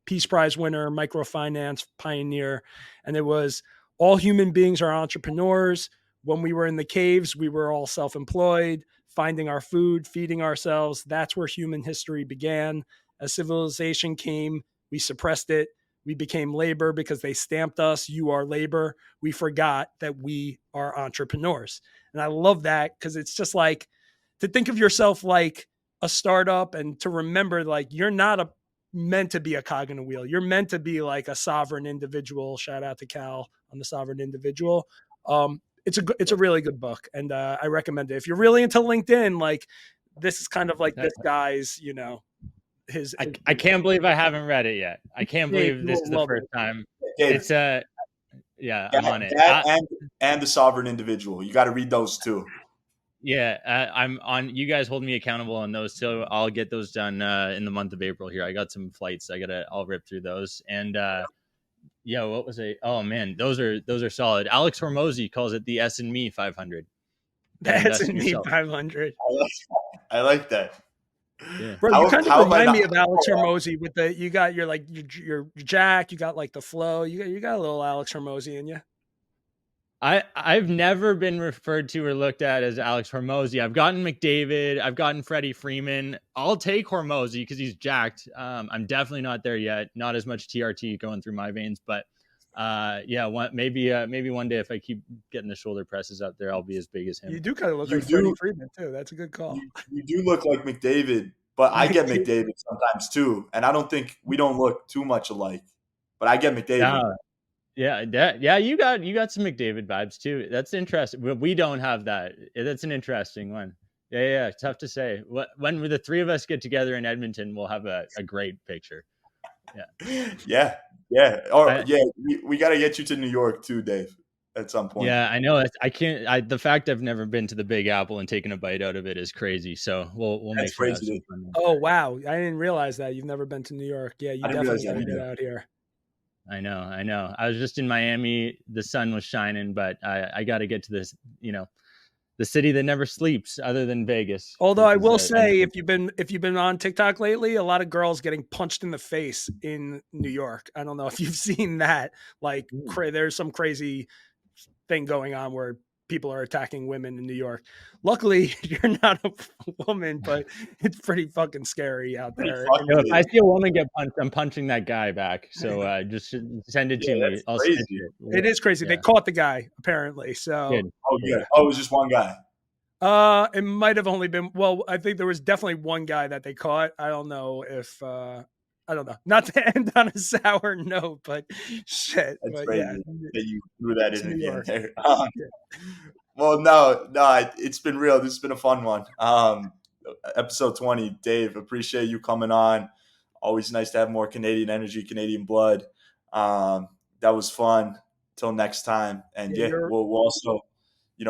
Peace Prize winner, microfinance pioneer. And it was, all human beings are entrepreneurs. When we were in the caves, we were all self-employed, finding our food, feeding ourselves. That's where human history began. As civilization came, we suppressed it. We became labor because they stamped us. You are labor. We forgot that we are entrepreneurs. And I love that because it's just like, to think of yourself like a startup and to remember like you're not meant to be a cog in a wheel. You're meant to be like a sovereign individual. Shout out to Cal on the sovereign individual. It's a really good book, and I recommend it if you're really into LinkedIn. Like, this is kind of like this guy's, you know, his. I can't believe I haven't read it yet. I can't Dave, believe you this will is the love first it. time. Dave, It's yeah, I'm on it. that and the sovereign individual. You got to read those too. Yeah, I'm on. You guys hold me accountable on those, so I'll get those done in the month of April. Here, I got some flights. I'll rip through those. And yeah, what was it? Oh man, those are solid. Alex Hormozy calls it the S&Me 500. That That's invest in in me yourself. 500. I like that. Yeah. Bro, you kind of How have I remind not? me of Alex Hormozy with the, you got your like your Jack, you got like the flow, you got a little Alex Hormozy in you. I've never been referred to or looked at as Alex Hormozy. I've gotten McDavid. I've gotten Freddie Freeman. I'll take Hormozy because he's jacked. I'm definitely not there yet. Not as much TRT going through my veins, but yeah, maybe one day if I keep getting the shoulder presses out there, I'll be as big as him. You do kind of look You like Freddie do. Freeman too. That's a good call. You do look like McDavid, but I get McDavid sometimes too, and I don't think we don't look too much alike. But I get McDavid. Yeah, you got some McDavid vibes too. That's interesting. We don't have that. That's an interesting one. Yeah. Tough to say. When the three of us get together in Edmonton, we'll have a great picture. Yeah. Or yeah, we got to get you to New York too, Dave. at some point. Yeah, I know. I can't. The fact I've never been to the Big Apple and taken a bite out of it is crazy. So we'll make That's sure to have crazy. some fun. Oh wow, I didn't realize that you've never been to New York. Yeah, you I didn't realize definitely that gotta get either. out here. I know. I was just in Miami. The sun was shining, but I got to get to this, the city that never sleeps, other than Vegas. Although I which is will a say, nice- if you've been on TikTok lately, a lot of girls getting punched in the face in New York. I don't know if you've seen that. Like, there's some crazy thing going on where people are attacking women in New York. Luckily, you're not a woman, but it's pretty fucking scary out there. if I see a woman get punched, I'm punching that guy back. So just send it to me. That's I'll crazy. snitch it. It is crazy. Yeah. They caught the guy apparently. So Good. Oh, Yeah. good. Oh, it was just one guy. it might have only been. Well, I think there was definitely one guy that they caught. I don't know if. I don't know. Not to end on a sour note, but shit. That's but crazy yeah, that you threw that it's in New again York. there. Yeah. Well, no, it's been real. This has been a fun one. Episode 20, Dave, appreciate you coming on. Always nice to have more Canadian energy, Canadian blood. That was fun. Till next time. And Yeah, we'll also,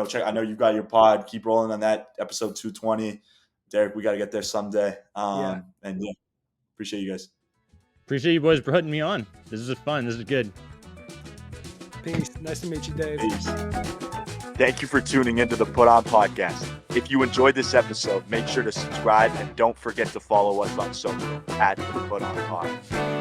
check. I know you got your pod. Keep rolling on that. Episode 220. Derek, we got to get there someday. And appreciate you guys. Appreciate you boys for putting me on. This is fun. This is good. Peace. Nice to meet you, Dave. Peace. Thank you for tuning into the Put On Podcast. If you enjoyed this episode, make sure to subscribe and don't forget to follow us on social at the Put On Pod.